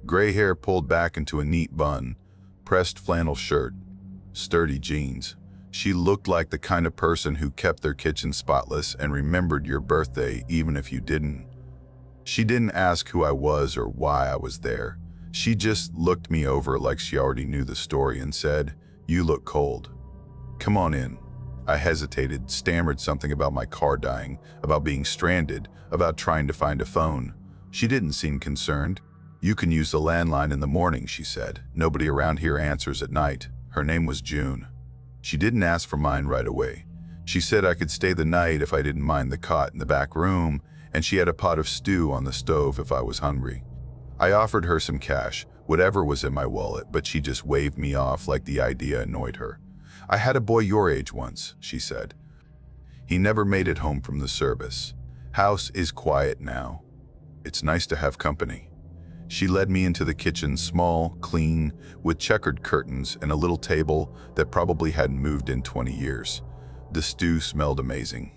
Gray hair pulled back into a neat bun, pressed flannel shirt, sturdy jeans. She looked like the kind of person who kept their kitchen spotless and remembered your birthday even if you didn't. She didn't ask who I was or why I was there. She just looked me over like she already knew the story and said, "You look cold. Come on in." I hesitated, stammered something about my car dying, about being stranded, about trying to find a phone. She didn't seem concerned. "You can use the landline in the morning," she said. "Nobody around here answers at night." Her name was June. She didn't ask for mine right away. She said I could stay the night if I didn't mind the cot in the back room, and she had a pot of stew on the stove if I was hungry. I offered her some cash, whatever was in my wallet, but she just waved me off like the idea annoyed her. "I had a boy your age once," she said. "He never made it home from the service. House is quiet now. It's nice to have company." She led me into the kitchen, small, clean, with checkered curtains and a little table that probably hadn't moved in 20 years. The stew smelled amazing.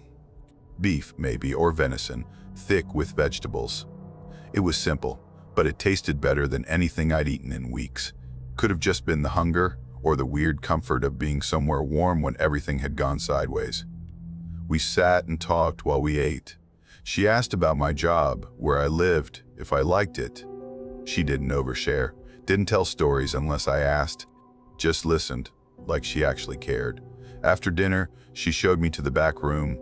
Beef, maybe, or venison, thick with vegetables. It was simple, but it tasted better than anything I'd eaten in weeks. Could have just been the hunger or the weird comfort of being somewhere warm when everything had gone sideways. We sat and talked while we ate. She asked about my job, where I lived, if I liked it. She didn't overshare, didn't tell stories unless I asked, just listened, like she actually cared. After dinner, she showed me to the back room.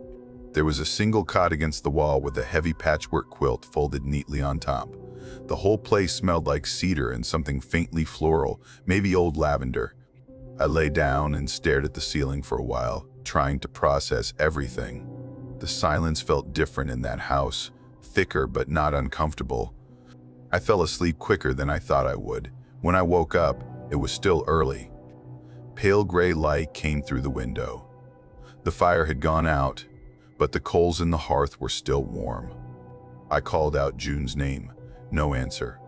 There was a single cot against the wall with a heavy patchwork quilt folded neatly on top. The whole place smelled like cedar and something faintly floral, maybe old lavender. I lay down and stared at the ceiling for a while, trying to process everything. The silence felt different in that house, thicker but not uncomfortable. I fell asleep quicker than I thought I would. When I woke up, it was still early. Pale gray light came through the window. The fire had gone out, but the coals in the hearth were still warm. I called out June's name. No answer.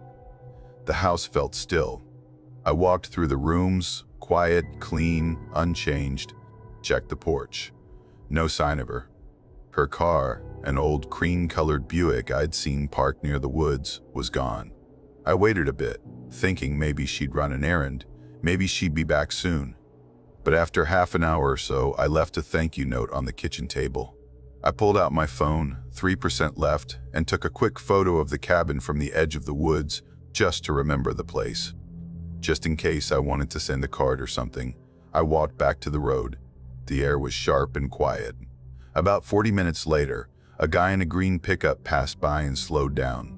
The house felt still. I walked through the rooms, quiet, clean, unchanged. Checked the porch. No sign of her. Her car, an old cream-colored Buick I'd seen parked near the woods, was gone. I waited a bit, thinking maybe she'd run an errand, maybe she'd be back soon. But after half an hour or so, I left a thank you note on the kitchen table. I pulled out my phone, 3% left, and took a quick photo of the cabin from the edge of the woods, just to remember the place. Just in case I wanted to send a card or something, I walked back to the road. The air was sharp and quiet. About 40 minutes later, a guy in a green pickup passed by and slowed down.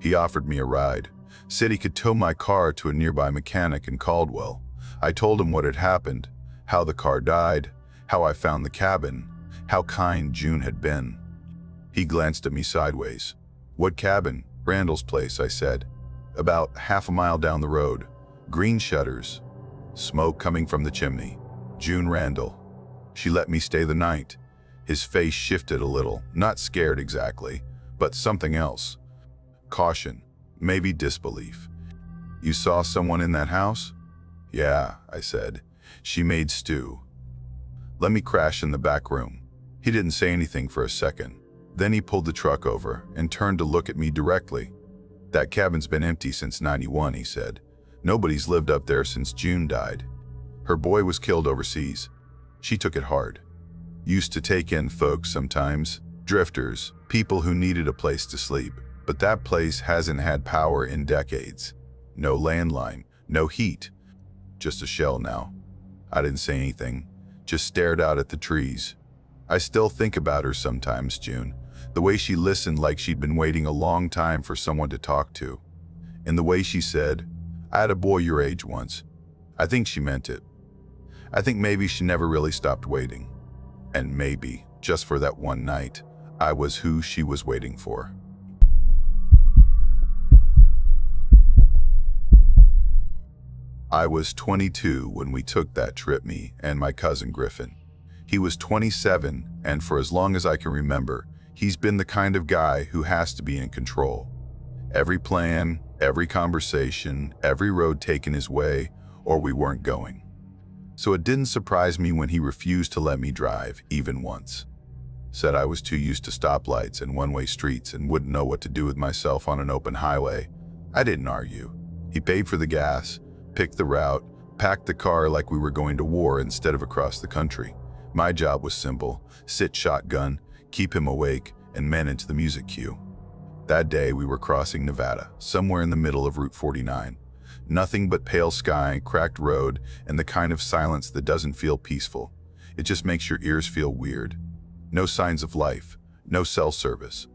He offered me a ride, said he could tow my car to a nearby mechanic in Caldwell. I told him what had happened, how the car died, how I found the cabin, how kind June had been. He glanced at me sideways. What cabin? Randall's place, I said. About half a mile down the road. Green shutters. Smoke coming from the chimney. June Randall. She let me stay the night. His face shifted a little, not scared exactly, but something else. Caution, maybe disbelief. You saw someone in that house? Yeah, I said. She made stew. Let me crash in the back room. He didn't say anything for a second. Then he pulled the truck over and turned to look at me directly. That cabin's been empty since '91, he said. Nobody's lived up there since June died. Her boy was killed overseas. She took it hard. Used to take in folks sometimes, drifters, people who needed a place to sleep. But that place hasn't had power in decades. No landline, no heat. Just a shell now. I didn't say anything, just stared out at the trees. I still think about her sometimes, June. The way she listened like she'd been waiting a long time for someone to talk to. And the way she said, I had a boy your age once. I think she meant it. I think maybe she never really stopped waiting. And maybe, just for that one night, I was who she was waiting for. I was 22 when we took that trip, me and my cousin Griffin. He was 27, and for as long as I can remember, he's been the kind of guy who has to be in control. Every plan, every conversation, every road taken his way, or we weren't going. So it didn't surprise me when he refused to let me drive, even once. Said I was too used to stoplights and one-way streets and wouldn't know what to do with myself on an open highway. I didn't argue. He paid for the gas, picked the route, packed the car like we were going to war instead of across the country. My job was simple: sit shotgun, keep him awake, and manage the music cue. That day we were crossing Nevada, somewhere in the middle of Route 49. Nothing but pale sky, cracked road, and the kind of silence that doesn't feel peaceful. It just makes your ears feel weird. No signs of life, no cell service.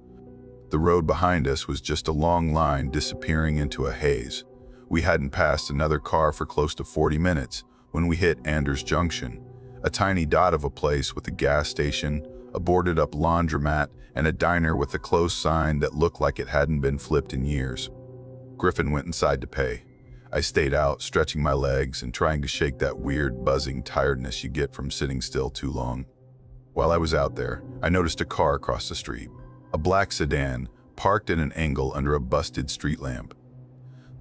The road behind us was just a long line disappearing into a haze. We hadn't passed another car for close to 40 minutes when we hit Anders Junction, a tiny dot of a place with a gas station, a boarded-up laundromat, and a diner with a closed sign that looked like it hadn't been flipped in years. Griffin went inside to pay. I stayed out, stretching my legs and trying to shake that weird, buzzing tiredness you get from sitting still too long. While I was out there, I noticed a car across the street, a black sedan, parked at an angle under a busted street lamp.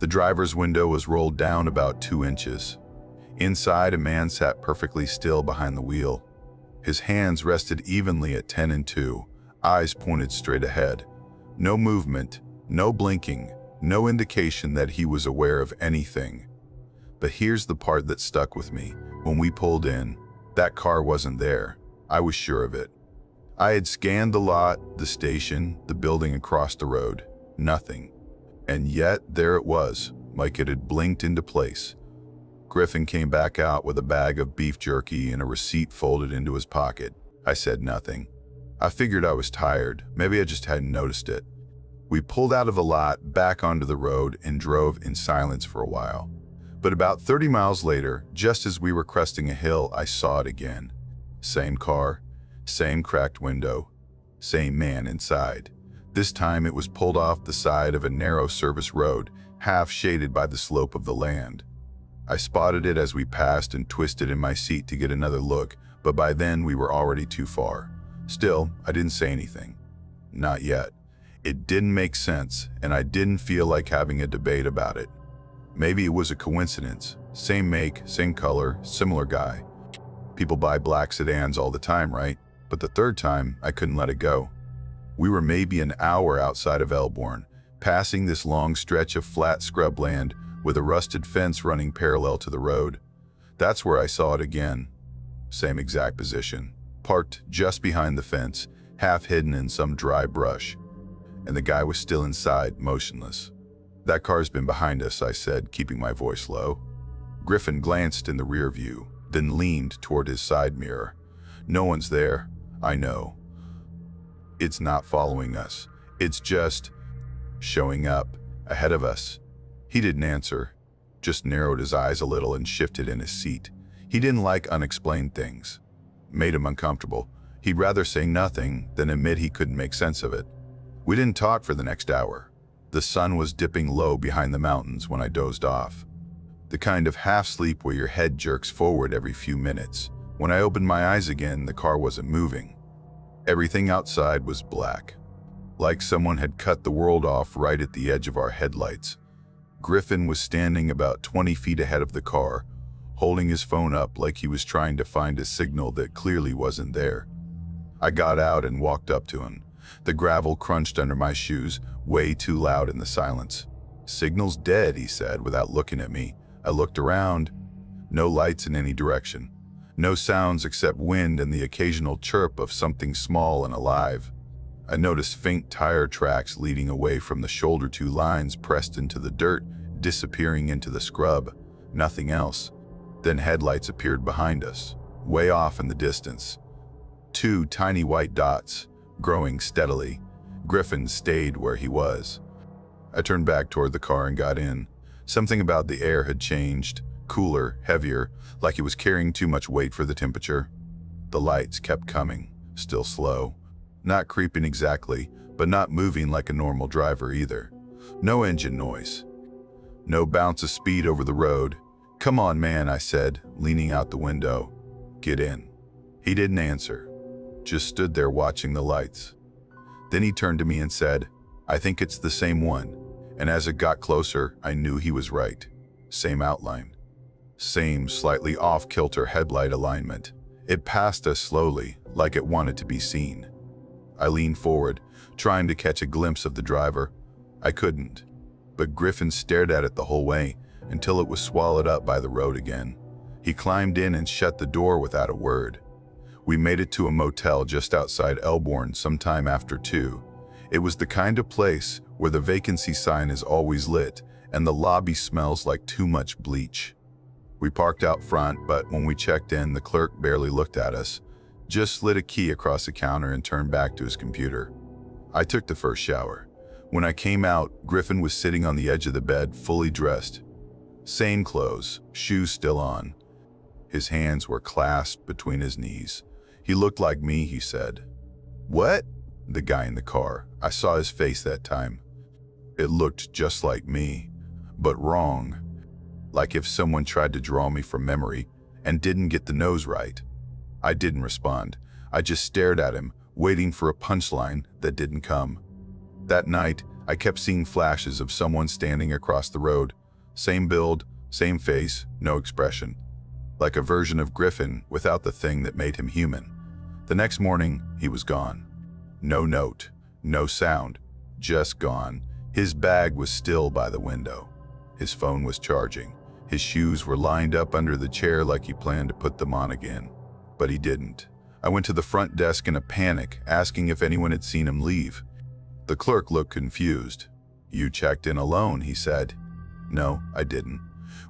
The driver's window was rolled down about 2 inches. Inside, a man sat perfectly still behind the wheel. His hands rested evenly at 10 and 2, eyes pointed straight ahead. No movement, no blinking, no indication that he was aware of anything. But here's the part that stuck with me. When we pulled in, that car wasn't there. I was sure of it. I had scanned the lot, the station, the building across the road. Nothing. And yet there it was, like it had blinked into place. Griffin came back out with a bag of beef jerky and a receipt folded into his pocket. I said nothing. I figured I was tired. Maybe I just hadn't noticed it. We pulled out of the lot, back onto the road, and drove in silence for a while. But about 30 miles later, just as we were cresting a hill, I saw it again. Same car, same cracked window, same man inside. This time it was pulled off the side of a narrow service road, half shaded by the slope of the land. I spotted it as we passed and twisted in my seat to get another look, but by then we were already too far. Still, I didn't say anything. Not yet. It didn't make sense, and I didn't feel like having a debate about it. Maybe it was a coincidence. Same make, same color, similar guy. People buy black sedans all the time, right? But the third time, I couldn't let it go. We were maybe an hour outside of Elborn, passing this long stretch of flat scrubland with a rusted fence running parallel to the road. That's where I saw it again. Same exact position, parked just behind the fence, half hidden in some dry brush. And the guy was still inside, motionless. That car's been behind us, I said, keeping my voice low. Griffin glanced in the rear view, then leaned toward his side mirror. No one's there, I know. It's not following us. It's just showing up ahead of us. He didn't answer, just narrowed his eyes a little and shifted in his seat. He didn't like unexplained things. Made him uncomfortable. He'd rather say nothing than admit he couldn't make sense of it. We didn't talk for the next hour. The sun was dipping low behind the mountains when I dozed off. The kind of half-sleep where your head jerks forward every few minutes. When I opened my eyes again, the car wasn't moving. Everything outside was black, like someone had cut the world off right at the edge of our headlights. Griffin was standing about 20 feet ahead of the car, holding his phone up like he was trying to find a signal that clearly wasn't there. I got out and walked up to him. The gravel crunched under my shoes, way too loud in the silence. "Signal's dead," he said without looking at me. I looked around. No lights in any direction. No sounds except wind and the occasional chirp of something small and alive. I noticed faint tire tracks leading away from the shoulder, two lines pressed into the dirt, disappearing into the scrub. Nothing else. Then headlights appeared behind us, way off in the distance. Two tiny white dots, growing steadily. Griffin stayed where he was. I turned back toward the car and got in. Something about the air had changed, cooler, heavier, like it was carrying too much weight for the temperature. The lights kept coming, still slow. Not creeping exactly, but not moving like a normal driver either. No engine noise. No bounce of speed over the road. "Come on, man," I said, leaning out the window. "Get in." He didn't answer, just stood there watching the lights. Then he turned to me and said, "I think it's the same one." And as it got closer, I knew he was right. Same outline. Same slightly off-kilter headlight alignment. It passed us slowly, like it wanted to be seen. I leaned forward, trying to catch a glimpse of the driver. I couldn't, but Griffin stared at it the whole way, until it was swallowed up by the road again. He climbed in and shut the door without a word. We made it to a motel just outside Elborn sometime after 2. It was the kind of place where the vacancy sign is always lit and the lobby smells like too much bleach. We parked out front, but when we checked in, the clerk barely looked at us, just slid a key across the counter and turned back to his computer. I took the first shower. When I came out, Griffin was sitting on the edge of the bed, fully dressed. Same clothes, shoes still on. His hands were clasped between his knees. He looked like me, he said. "What?" The guy in the car. I saw his face that time. It looked just like me, but wrong. Like if someone tried to draw me from memory and didn't get the nose right. I didn't respond. I just stared at him, waiting for a punchline that didn't come. That night, I kept seeing flashes of someone standing across the road. Same build, same face, no expression. Like a version of Griffin without the thing that made him human. The next morning, he was gone. No note, no sound, just gone. His bag was still by the window. His phone was charging. His shoes were lined up under the chair like he planned to put them on again. But he didn't. I went to the front desk in a panic, asking if anyone had seen him leave. The clerk looked confused. "You checked in alone," he said. "No, I didn't.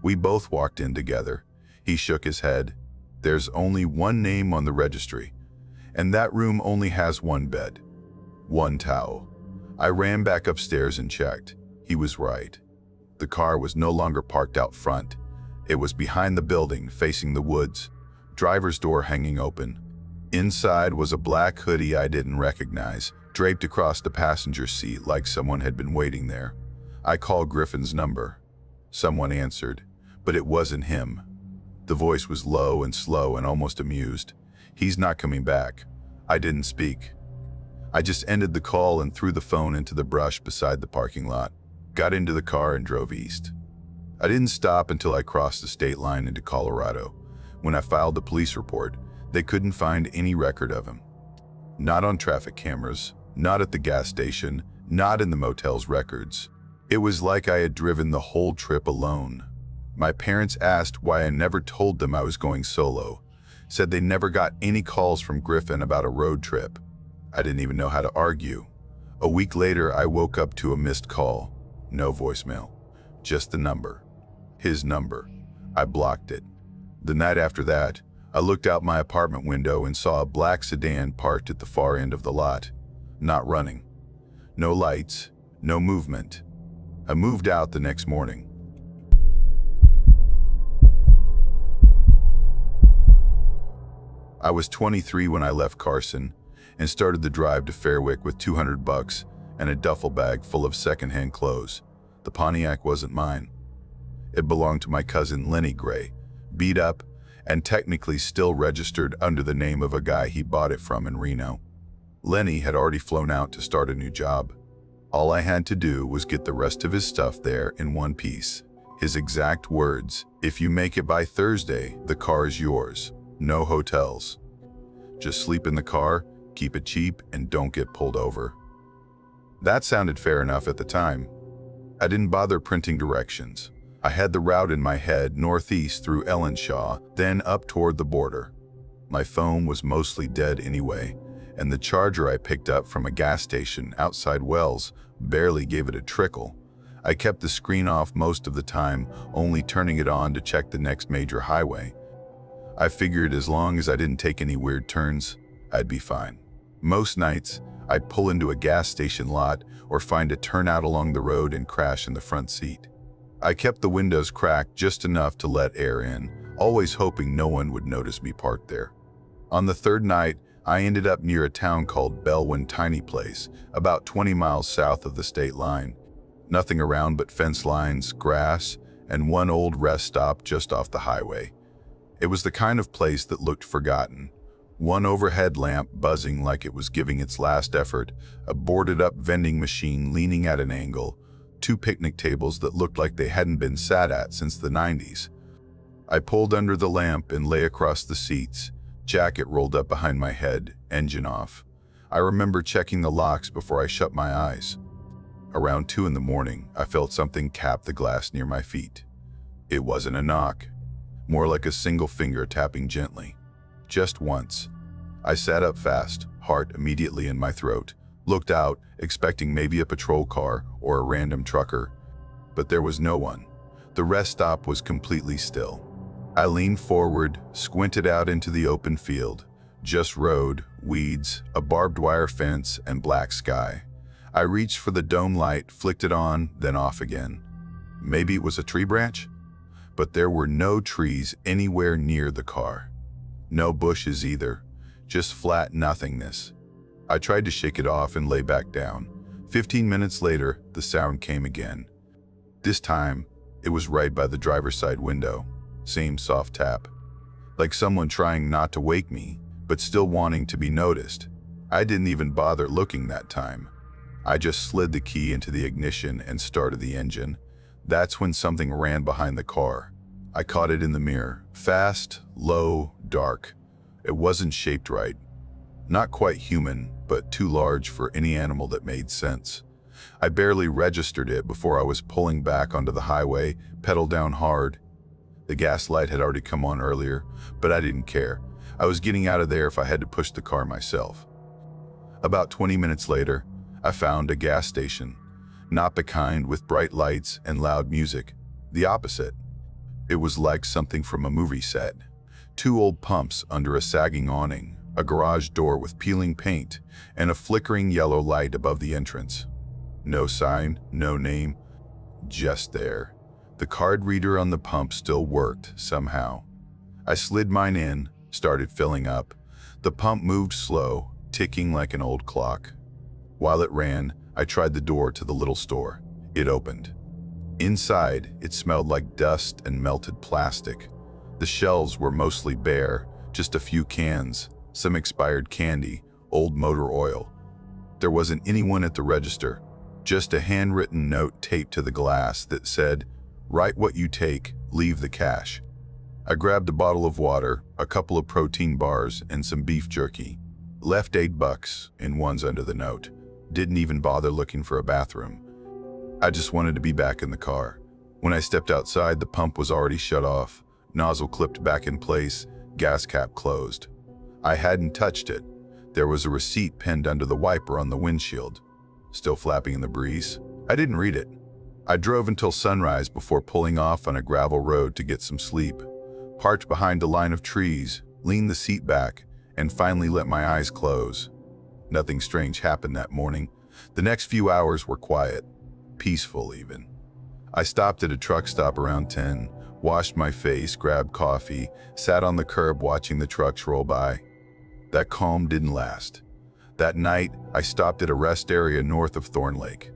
We both walked in together." He shook his head. "There's only one name on the registry, and that room only has one bed, one towel." I ran back upstairs and checked. He was right. The car was no longer parked out front. It was behind the building, facing the woods, driver's door hanging open. Inside was a black hoodie I didn't recognize, draped across the passenger seat like someone had been waiting there. I called Griffin's number. Someone answered, but it wasn't him. The voice was low and slow and almost amused. "He's not coming back." I didn't speak. I just ended the call and threw the phone into the brush beside the parking lot, got into the car and drove east. I didn't stop until I crossed the state line into Colorado. When I filed the police report, they couldn't find any record of him. Not on traffic cameras, not at the gas station, not in the motel's records. It was like I had driven the whole trip alone. My parents asked why I never told them I was going solo, said they never got any calls from Griffin about a road trip. I didn't even know how to argue. A week later, I woke up to a missed call. No voicemail, just the number. His number. I blocked it. The night after that, I looked out my apartment window and saw a black sedan parked at the far end of the lot, not running. No lights, no movement. I moved out the next morning. I was 23 when I left Carson and started the drive to Fairwick with $200 and a duffel bag full of secondhand clothes. The Pontiac wasn't mine. It belonged to my cousin Lenny Gray, beat up and technically still registered under the name of a guy he bought it from in Reno. Lenny had already flown out to start a new job. All I had to do was get the rest of his stuff there in one piece. His exact words, "If you make it by Thursday, the car is yours. No hotels. Just sleep in the car, keep it cheap, and don't get pulled over." That sounded fair enough at the time. I didn't bother printing directions. I had the route in my head, northeast through Ellenshaw, then up toward the border. My phone was mostly dead anyway, and the charger I picked up from a gas station outside Wells barely gave it a trickle. I kept the screen off most of the time, only turning it on to check the next major highway. I figured as long as I didn't take any weird turns, I'd be fine. Most nights, I'd pull into a gas station lot or find a turnout along the road and crash in the front seat. I kept the windows cracked just enough to let air in, always hoping no one would notice me parked there. On the third night, I ended up near a town called Belwyn Tiny Place, about 20 miles south of the state line. Nothing around but fence lines, grass, and one old rest stop just off the highway. It was the kind of place that looked forgotten. One overhead lamp buzzing like it was giving its last effort, a boarded-up vending machine leaning at an angle, 2 picnic tables that looked like they hadn't been sat at since the 90s. I pulled under the lamp and lay across the seats, jacket rolled up behind my head, engine off. I remember checking the locks before I shut my eyes. Around 2 in the morning, I felt something tap the glass near my feet. It wasn't a knock, more like a single finger tapping gently. Just once. I sat up fast, heart immediately in my throat, looked out, expecting maybe a patrol car or a random trucker, but there was no one. The rest stop was completely still. I leaned forward, squinted out into the open field. Just road, weeds, a barbed wire fence, and black sky. I reached for the dome light, flicked it on, then off again. Maybe it was a tree branch? But there were no trees anywhere near the car. No bushes either, just flat nothingness. I tried to shake it off and lay back down. 15 minutes later, the sound came again. This time, it was right by the driver's side window. Same soft tap. Like someone trying not to wake me, but still wanting to be noticed. I didn't even bother looking that time. I just slid the key into the ignition and started the engine. That's when something ran behind the car. I caught it in the mirror. Fast, low, dark. It wasn't shaped right. Not quite human, but too large for any animal that made sense. I barely registered it before I was pulling back onto the highway, pedal down hard. The gas light had already come on earlier, but I didn't care. I was getting out of there if I had to push the car myself. About 20 minutes later, I found a gas station. Not the kind with bright lights and loud music. The opposite. It was like something from a movie set. 2 old pumps under a sagging awning, a garage door with peeling paint, and a flickering yellow light above the entrance. No sign, no name, just there. The card reader on the pump still worked, somehow. I slid mine in, started filling up. The pump moved slow, ticking like an old clock. While it ran, I tried the door to the little store. It opened. Inside, it smelled like dust and melted plastic. The shelves were mostly bare, just a few cans, some expired candy, old motor oil. There wasn't anyone at the register, just a handwritten note taped to the glass that said, "Write what you take, leave the cash." I grabbed a bottle of water, a couple of protein bars, and some beef jerky. Left $8 in ones under the note. Didn't even bother looking for a bathroom. I just wanted to be back in the car. When I stepped outside, the pump was already shut off, nozzle clipped back in place, gas cap closed. I hadn't touched it. There was a receipt pinned under the wiper on the windshield, still flapping in the breeze. I didn't read it. I drove until sunrise before pulling off on a gravel road to get some sleep. Parked behind a line of trees, leaned the seat back, and finally let my eyes close. Nothing strange happened that morning. The next few hours were quiet, peaceful even. I stopped at a truck stop around 10, washed my face, grabbed coffee, sat on the curb watching the trucks roll by. That calm didn't last. That night, I stopped at a rest area north of Thorn Lake.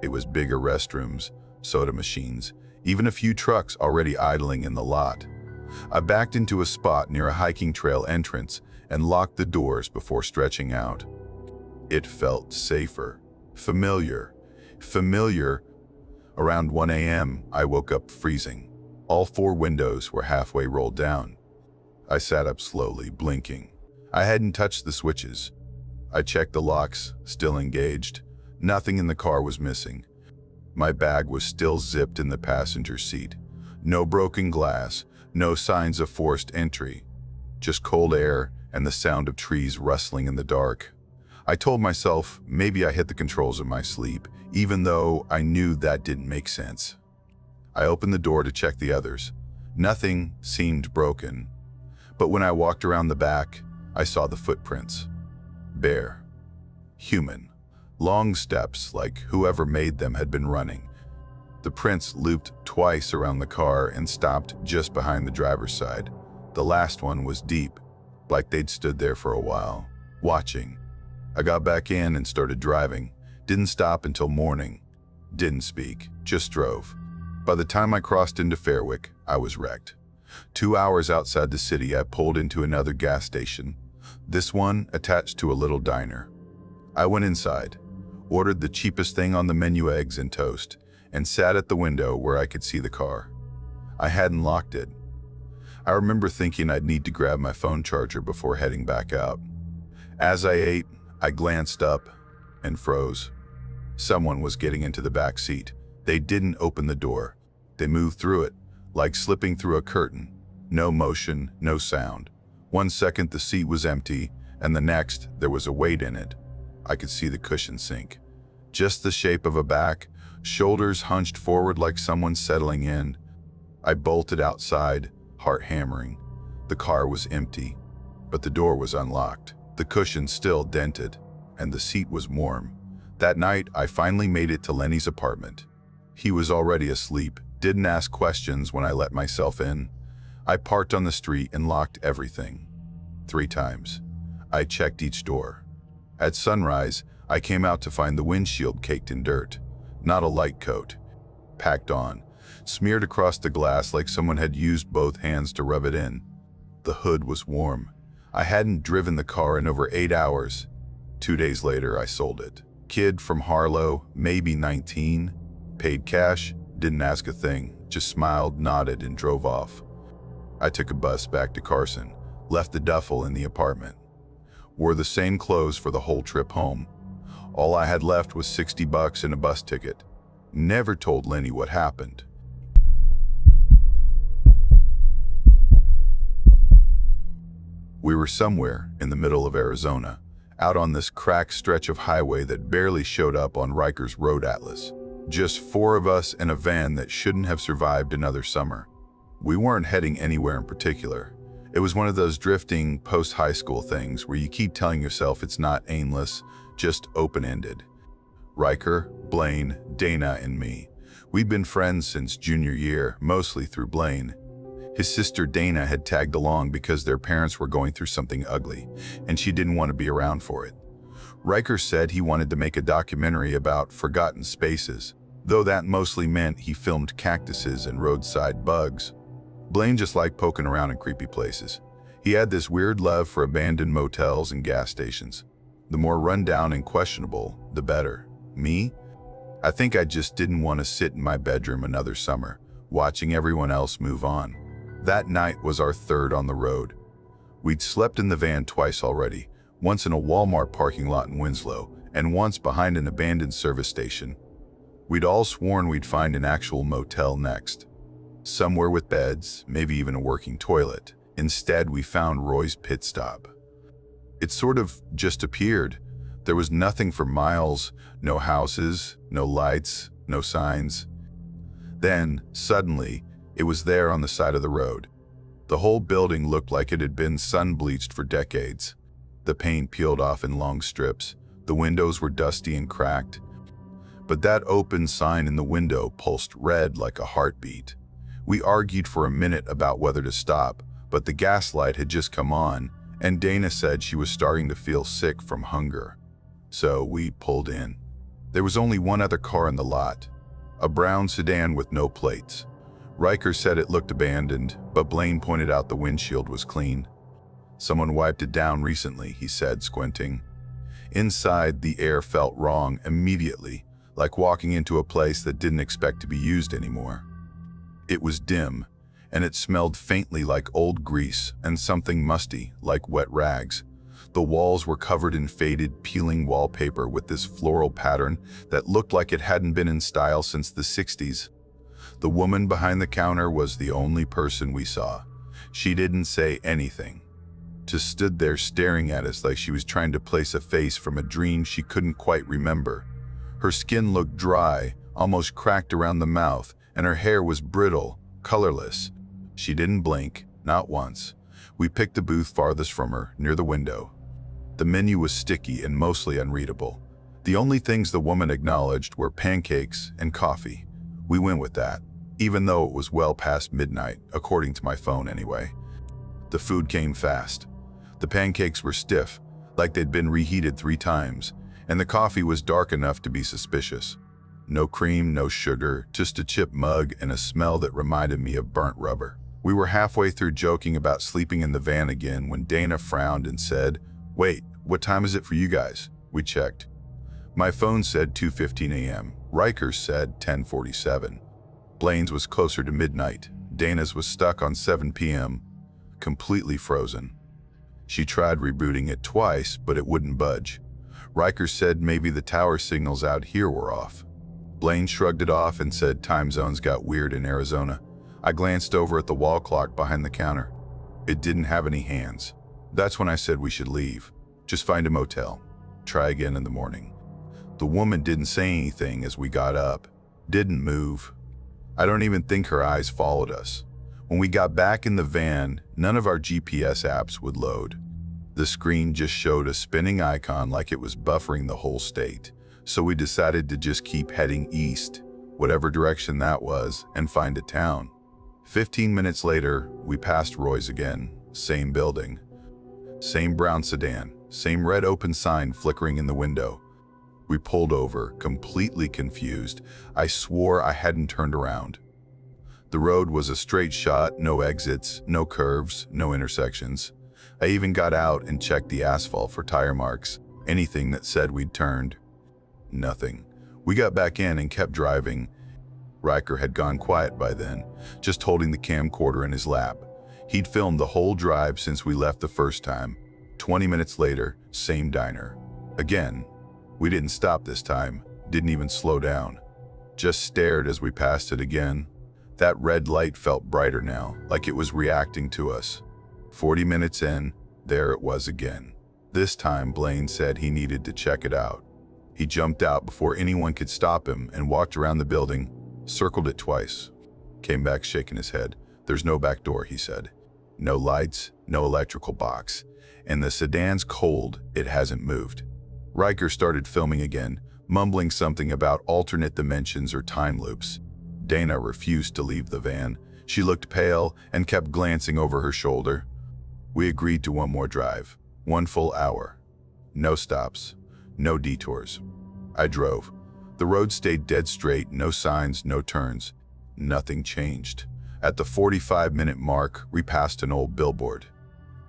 It was bigger restrooms, soda machines, even a few trucks already idling in the lot. I backed into a spot near a hiking trail entrance and locked the doors before stretching out. It felt safer, familiar. Around 1 a.m., I woke up freezing. All 4 windows were halfway rolled down. I sat up slowly, blinking. I hadn't touched the switches. I checked the locks, still engaged. Nothing in the car was missing. My bag was still zipped in the passenger seat. No broken glass, no signs of forced entry. Just cold air and the sound of trees rustling in the dark. I told myself maybe I hit the controls in my sleep, even though I knew that didn't make sense. I opened the door to check the others. Nothing seemed broken. But when I walked around the back, I saw the footprints. Bare. Human. Long steps like whoever made them had been running. The prints looped twice around the car and stopped just behind the driver's side. The last one was deep, like they'd stood there for a while, watching. I got back in and started driving. Didn't stop until morning. Didn't speak, just drove. By the time I crossed into Fairwick, I was wrecked. 2 hours outside the city, I pulled into another gas station. This one attached to a little diner. I went inside, ordered the cheapest thing on the menu, eggs and toast, and sat at the window where I could see the car. I hadn't locked it. I remember thinking I'd need to grab my phone charger before heading back out. As I ate, I glanced up and froze. Someone was getting into the back seat. They didn't open the door. They moved through it, like slipping through a curtain. No motion, no sound. 1 second the seat was empty, and the next there was a weight in it. I could see the cushion sink. Just the shape of a back, shoulders hunched forward like someone settling in. I bolted outside, heart hammering. The car was empty, but the door was unlocked. The cushion still dented, and the seat was warm. That night, I finally made it to Lenny's apartment. He was already asleep, didn't ask questions when I let myself in. I parked on the street and locked everything. 3 times. I checked each door. At sunrise, I came out to find the windshield caked in dirt. Not a light coat. Packed on, smeared across the glass like someone had used both hands to rub it in. The hood was warm. I hadn't driven the car in over 8 hours. 2 days later, I sold it. Kid from Harlow, maybe 19, paid cash, didn't ask a thing, just smiled, nodded, and drove off. I took a bus back to Carson, left the duffel in the apartment. Wore the same clothes for the whole trip home. All I had left was $60 and a bus ticket. Never told Lenny what happened. We were somewhere in the middle of Arizona, out on this cracked stretch of highway that barely showed up on Riker's road atlas. Just 4 of us in a van that shouldn't have survived another summer. We weren't heading anywhere in particular. It was one of those drifting post-high school things where you keep telling yourself it's not aimless, just open-ended. Riker, Blaine, Dana, and me. We'd been friends since junior year, mostly through Blaine. His sister Dana had tagged along because their parents were going through something ugly, and she didn't want to be around for it. Riker said he wanted to make a documentary about forgotten spaces, though that mostly meant he filmed cactuses and roadside bugs. Blaine just liked poking around in creepy places. He had this weird love for abandoned motels and gas stations. The more rundown and questionable, the better. Me? I think I just didn't want to sit in my bedroom another summer, watching everyone else move on. That night was our 3rd on the road. We'd slept in the van twice already, once in a Walmart parking lot in Winslow, and once behind an abandoned service station. We'd all sworn we'd find an actual motel next. Somewhere with beds, maybe even a working toilet. Instead, we found Roy's Pit Stop. It sort of just appeared. There was nothing for miles, no houses, no lights, no signs. Then, suddenly, it was there on the side of the road. The whole building looked like it had been sun-bleached for decades. The paint peeled off in long strips. The windows were dusty and cracked. But that open sign in the window pulsed red like a heartbeat. We argued for a minute about whether to stop, but the gas light had just come on, and Dana said she was starting to feel sick from hunger. So we pulled in. There was only one other car in the lot, a brown sedan with no plates. Riker said it looked abandoned, but Blaine pointed out the windshield was clean. Someone wiped it down recently, he said, squinting. Inside, the air felt wrong immediately, like walking into a place that didn't expect to be used anymore. It was dim, and it smelled faintly like old grease and something musty, like wet rags. The walls were covered in faded, peeling wallpaper with this floral pattern that looked like it hadn't been in style since the 60s. The woman behind the counter was the only person we saw. She didn't say anything, just stood there staring at us like she was trying to place a face from a dream she couldn't quite remember. Her skin looked dry, almost cracked around the mouth, and her hair was brittle, colorless. She didn't blink, not once. We picked the booth farthest from her, near the window. The menu was sticky and mostly unreadable. The only things the woman acknowledged were pancakes and coffee. We went with that, even though it was well past midnight, according to my phone anyway. The food came fast. The pancakes were stiff, like they'd been reheated 3 times, and the coffee was dark enough to be suspicious. No cream, no sugar, just a chipped mug and a smell that reminded me of burnt rubber. We were halfway through joking about sleeping in the van again when Dana frowned and said, "Wait, what time is it for you guys?" We checked. My phone said 2:15 a.m. Riker's said 10:47. Blaine's was closer to midnight. Dana's was stuck on 7 p.m., completely frozen. She tried rebooting it twice, but it wouldn't budge. Riker said maybe the tower signals out here were off. Blaine shrugged it off and said time zones got weird in Arizona. I glanced over at the wall clock behind the counter. It didn't have any hands. That's when I said we should leave. Just find a motel. Try again in the morning. The woman didn't say anything as we got up. Didn't move. I don't even think her eyes followed us. When we got back in the van, none of our GPS apps would load. The screen just showed a spinning icon like it was buffering the whole state. So we decided to just keep heading east, whatever direction that was, and find a town. 15 minutes later, we passed Roy's again. Same building. Same brown sedan. Same red open sign flickering in the window. We pulled over, completely confused. I swore I hadn't turned around. The road was a straight shot, no exits, no curves, no intersections. I even got out and checked the asphalt for tire marks, anything that said we'd turned. Nothing. We got back in and kept driving. Riker had gone quiet by then, just holding the camcorder in his lap. He'd filmed the whole drive since we left the first time. 20 minutes later, same diner. Again. We didn't stop this time, didn't even slow down. Just stared as we passed it again. That red light felt brighter now, like it was reacting to us. 40 minutes in, there it was again. This time, Blaine said he needed to check it out. He jumped out before anyone could stop him and walked around the building, circled it twice. Came back shaking his head. There's no back door, he said. No lights, no electrical box. And the sedan's cold, it hasn't moved. Riker started filming again, mumbling something about alternate dimensions or time loops. Dana refused to leave the van. She looked pale and kept glancing over her shoulder. We agreed to one more drive, 1 full hour. No stops, no detours. I drove. The road stayed dead straight, no signs, no turns. Nothing changed. At the 45-minute mark, we passed an old billboard.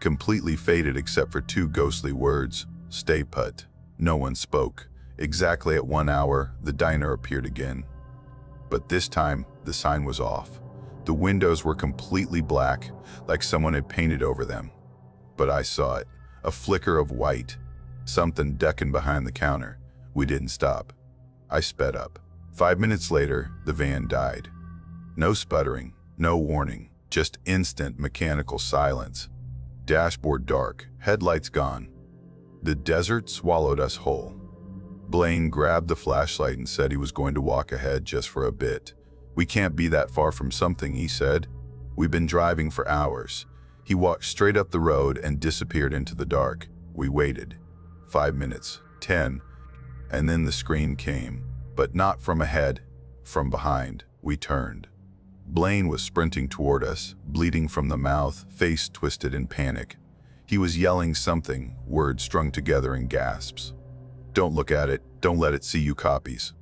Completely faded except for 2 ghostly words, "Stay put." No one spoke. Exactly at 1 hour, the diner appeared again. But this time, the sign was off. The windows were completely black, like someone had painted over them. But I saw it, a flicker of white, something ducking behind the counter. We didn't stop. I sped up. 5 minutes later, the van died. No sputtering, no warning, just instant mechanical silence. Dashboard dark, headlights gone. The desert swallowed us whole. Blaine grabbed the flashlight and said he was going to walk ahead just for a bit. We can't be that far from something, he said. We've been driving for hours. He walked straight up the road and disappeared into the dark. We waited. 5 minutes, 10, and then the scream came, but not from ahead, from behind. We turned. Blaine was sprinting toward us, bleeding from the mouth, face twisted in panic. He was yelling something, words strung together in gasps. Don't look at it. Don't let it see you copies.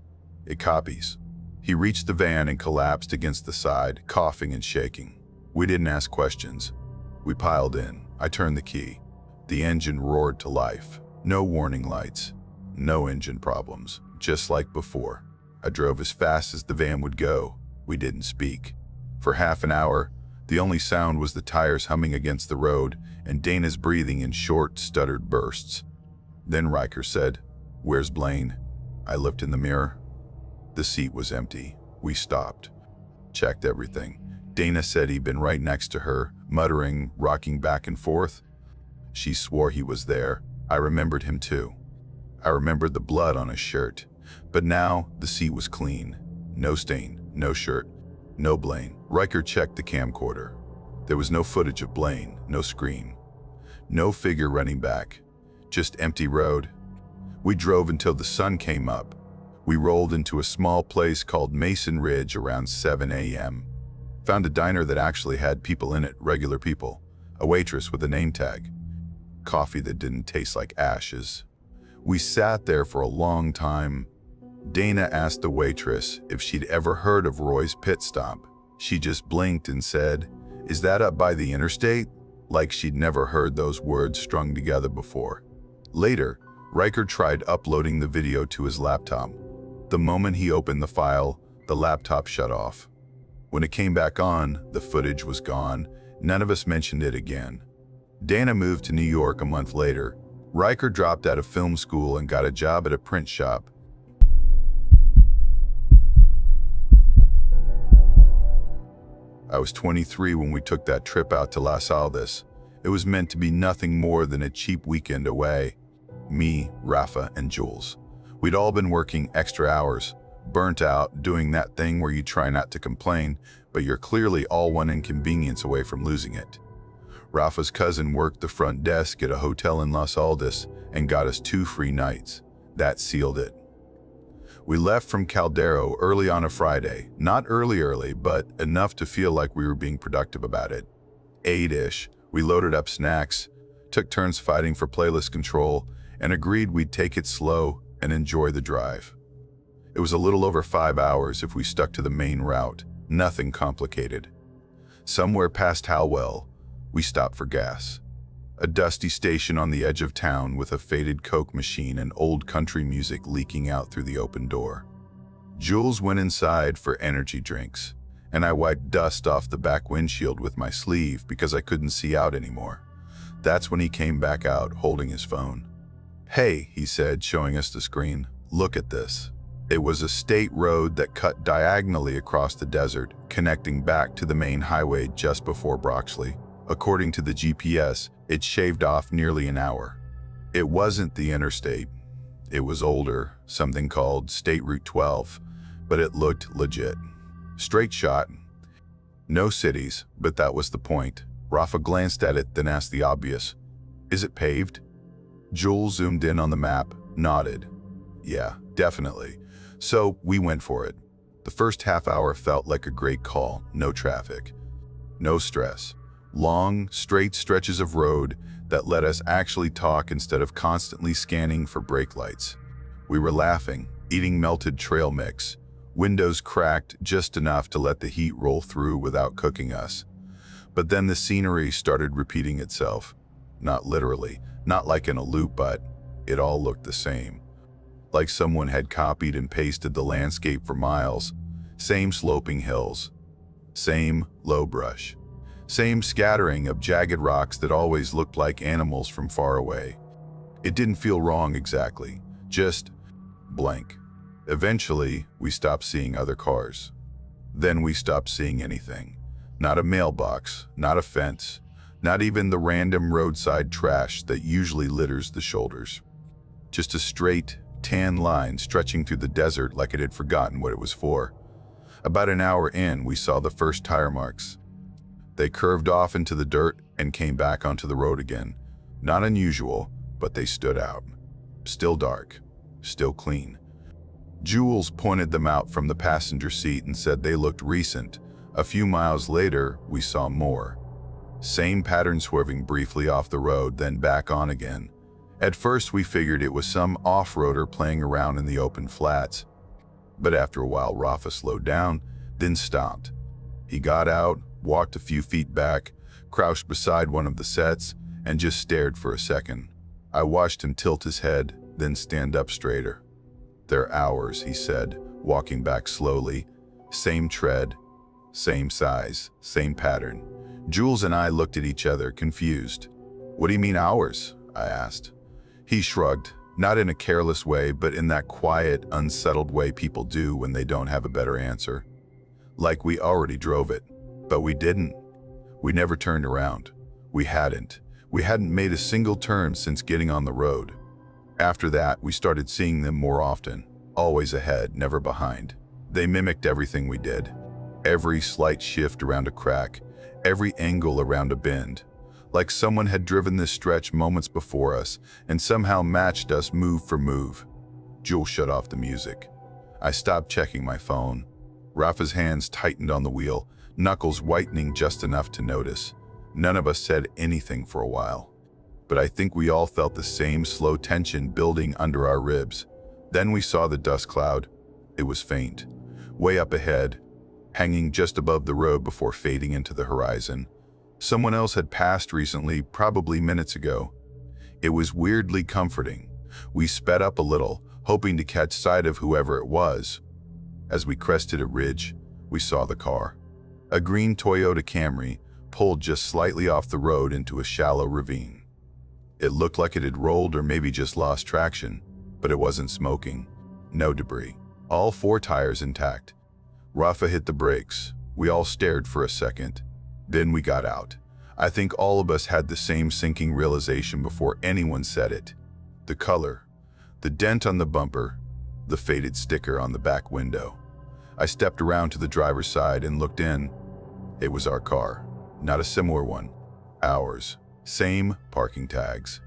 It copies. He reached the van and collapsed against the side, coughing and shaking. We didn't ask questions. We piled in. I turned the key. The engine roared to life. No warning lights. No engine problems. Just like before. I drove as fast as the van would go. We didn't speak. For half an hour, the only sound was the tires humming against the road and Dana's breathing in short, stuttered bursts. Then Riker said, "Where's Blaine?" I looked in the mirror. The seat was empty. We stopped. Checked everything. Dana said he'd been right next to her, muttering, rocking back and forth. She swore he was there. I remembered him too. I remembered the blood on his shirt. But now, the seat was clean. No stain, no shirt, no Blaine. Riker checked the camcorder. There was no footage of Blaine, no scream. No figure running back. Just empty road. We drove until the sun came up. We rolled into a small place called Mason Ridge around 7 a.m. Found a diner that actually had people in it, regular people. A waitress with a name tag. Coffee that didn't taste like ashes. We sat there for a long time. Dana asked the waitress if she'd ever heard of Roy's Pit Stop. She just blinked and said, "Is that up by the interstate?" Like she'd never heard those words strung together before. Later, Riker tried uploading the video to his laptop. The moment he opened the file, the laptop shut off. When it came back on, the footage was gone. None of us mentioned it again. Dana moved to New York a month later. Riker dropped out of film school and got a job at a print shop. I was 23 when we took that trip out to Las Aldas. It was meant to be nothing more than a cheap weekend away. Me, Rafa, and Jules. We'd all been working extra hours, burnt out, doing that thing where you try not to complain, but you're clearly all one inconvenience away from losing it. Rafa's cousin worked the front desk at a hotel in Las Aldas and got us 2 free nights. That sealed it. We left from Caldero early on a Friday. Not early, but enough to feel like we were being productive about it. 8-ish, we loaded up snacks, took turns fighting for playlist control, and agreed we'd take it slow and enjoy the drive. It was a little over 5 hours if we stuck to the main route, nothing complicated. Somewhere past Halwell, we stopped for gas. A dusty station on the edge of town with a faded Coke machine and old country music leaking out through the open door. Jules went inside for energy drinks, and I wiped dust off the back windshield with my sleeve because I couldn't see out anymore. That's when he came back out holding his phone. "Hey," he said, showing us the screen, "look at this." It was a state road that cut diagonally across the desert, connecting back to the main highway just before Broxley. According to the GPS, it shaved off nearly an hour. It wasn't the interstate. It was older, something called State Route 12, but it looked legit. Straight shot. No cities, but that was the point. Rafa glanced at it, then asked the obvious. "Is it paved?" Jules zoomed in on the map, nodded. "Yeah, definitely." So we went for it. The first half hour felt like a great call. No traffic. No stress. Long, straight stretches of road that let us actually talk instead of constantly scanning for brake lights. We were laughing, eating melted trail mix, windows cracked just enough to let the heat roll through without cooking us. But then the scenery started repeating itself. Not literally, not like in a loop, but it all looked the same. Like someone had copied and pasted the landscape for miles. Same sloping hills. Same low brush. Same scattering of jagged rocks that always looked like animals from far away. It didn't feel wrong exactly, just blank. Eventually, we stopped seeing other cars. Then we stopped seeing anything. Not a mailbox, not a fence, not even the random roadside trash that usually litters the shoulders. Just a straight, tan line stretching through the desert like it had forgotten what it was for. About an hour in, we saw the first tire marks. They curved off into the dirt and came back onto the road again. Not unusual, but they stood out. Still dark, still clean. Jules pointed them out from the passenger seat and said they looked recent. A few miles later, we saw more. Same pattern swerving briefly off the road, then back on again. At first, we figured it was some off-roader playing around in the open flats. But after a while, Rafa slowed down, then stopped. He got out, walked a few feet back, crouched beside one of the sets, and just stared for a second. I watched him tilt his head, then stand up straighter. "They're ours," he said, walking back slowly. Same tread, same size, same pattern. Jules and I looked at each other, confused. "What do you mean ours?" I asked. He shrugged, not in a careless way, but in that quiet, unsettled way people do when they don't have a better answer. Like we already drove it, but we didn't. We never turned around. We hadn't. We hadn't made a single turn since getting on the road. After that, we started seeing them more often, always ahead, never behind. They mimicked everything we did. Every slight shift around a crack, every angle around a bend. Like someone had driven this stretch moments before us and somehow matched us move for move. Jules shut off the music. I stopped checking my phone. Rafa's hands tightened on the wheel, knuckles whitening just enough to notice. None of us said anything for a while. But I think we all felt the same slow tension building under our ribs. Then we saw the dust cloud. It was faint, way up ahead, hanging just above the road before fading into the horizon. Someone else had passed recently, probably minutes ago. It was weirdly comforting. We sped up a little, hoping to catch sight of whoever it was. As we crested a ridge, we saw the car. A green Toyota Camry pulled just slightly off the road into a shallow ravine. It looked like it had rolled or maybe just lost traction, but it wasn't smoking. No debris. All 4 tires intact. Rafa hit the brakes. We all stared for a second. Then we got out. I think all of us had the same sinking realization before anyone said it. The color, the dent on the bumper, the faded sticker on the back window. I stepped around to the driver's side and looked in. It was our car, not a similar one. Ours. Same parking tags.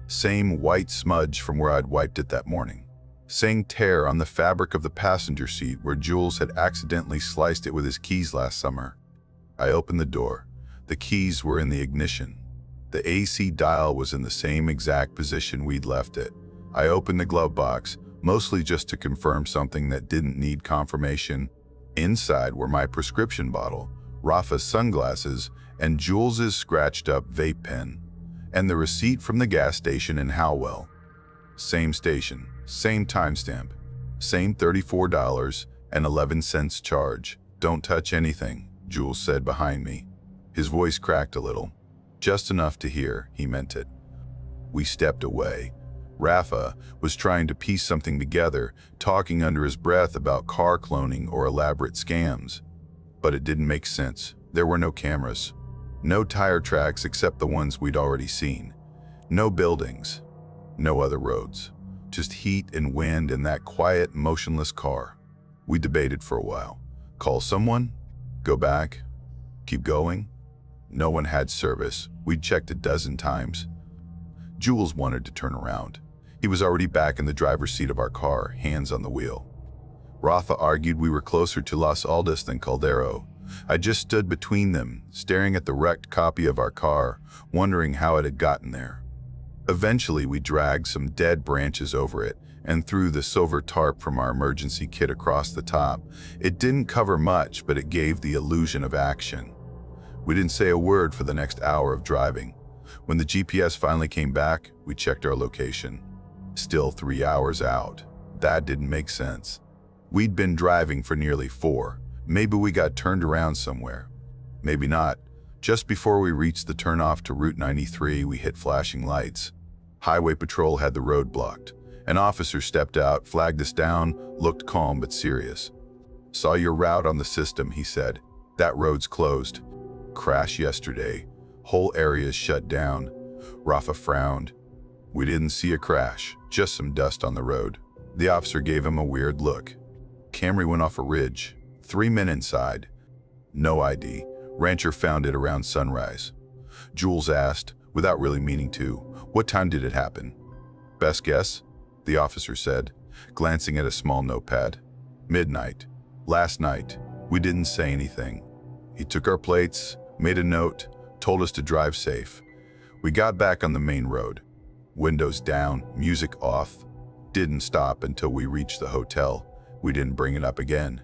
Same white smudge from where I'd wiped it that morning. Same tear on the fabric of the passenger seat where Jules had accidentally sliced it with his keys last summer. I opened the door. The keys were in the ignition. The AC dial was in the same exact position we'd left it. I opened the glove box, mostly just to confirm something that didn't need confirmation. Inside were my prescription bottle, Rafa's sunglasses, and Jules's scratched-up vape pen, and the receipt from the gas station in Howell. Same station, same timestamp, same $34.11 charge. "Don't touch anything," Jules said behind me. His voice cracked a little. Just enough to hear he meant it. We stepped away. Rafa was trying to piece something together, talking under his breath about car cloning or elaborate scams. But it didn't make sense. There were no cameras. No tire tracks except the ones we'd already seen. No buildings. No other roads. Just heat and wind in that quiet, motionless car. We debated for a while. Call someone? Go back? Keep going? No one had service. We'd checked a dozen times. Jules wanted to turn around. He was already back in the driver's seat of our car, hands on the wheel. Rafa argued we were closer to Los Aldos than Caldero. I just stood between them, staring at the wrecked copy of our car, wondering how it had gotten there. Eventually, we dragged some dead branches over it and threw the silver tarp from our emergency kit across the top. It didn't cover much, but it gave the illusion of action. We didn't say a word for the next hour of driving. When the GPS finally came back, we checked our location. Still 3 hours out. That didn't make sense. We'd been driving for nearly 4. Maybe we got turned around somewhere. Maybe not. Just before we reached the turnoff to Route 93, we hit flashing lights. Highway patrol had the road blocked. An officer stepped out, flagged us down, looked calm but serious. "Saw your route on the system," he said. "That road's closed. Crash yesterday. Whole area's shut down." Rafa frowned. "We didn't see a crash, just some dust on the road." The officer gave him a weird look. "Camry went off a ridge. 3 men inside. No ID. Rancher found it around sunrise." Jules asked, without really meaning to, "What time did it happen?" "Best guess?" the officer said, glancing at a small notepad. "Midnight. Last night." We didn't say anything. He took our plates, made a note, told us to drive safe. We got back on the main road. windows down, music off. Didn't stop until we reached the hotel. We didn't bring it up again.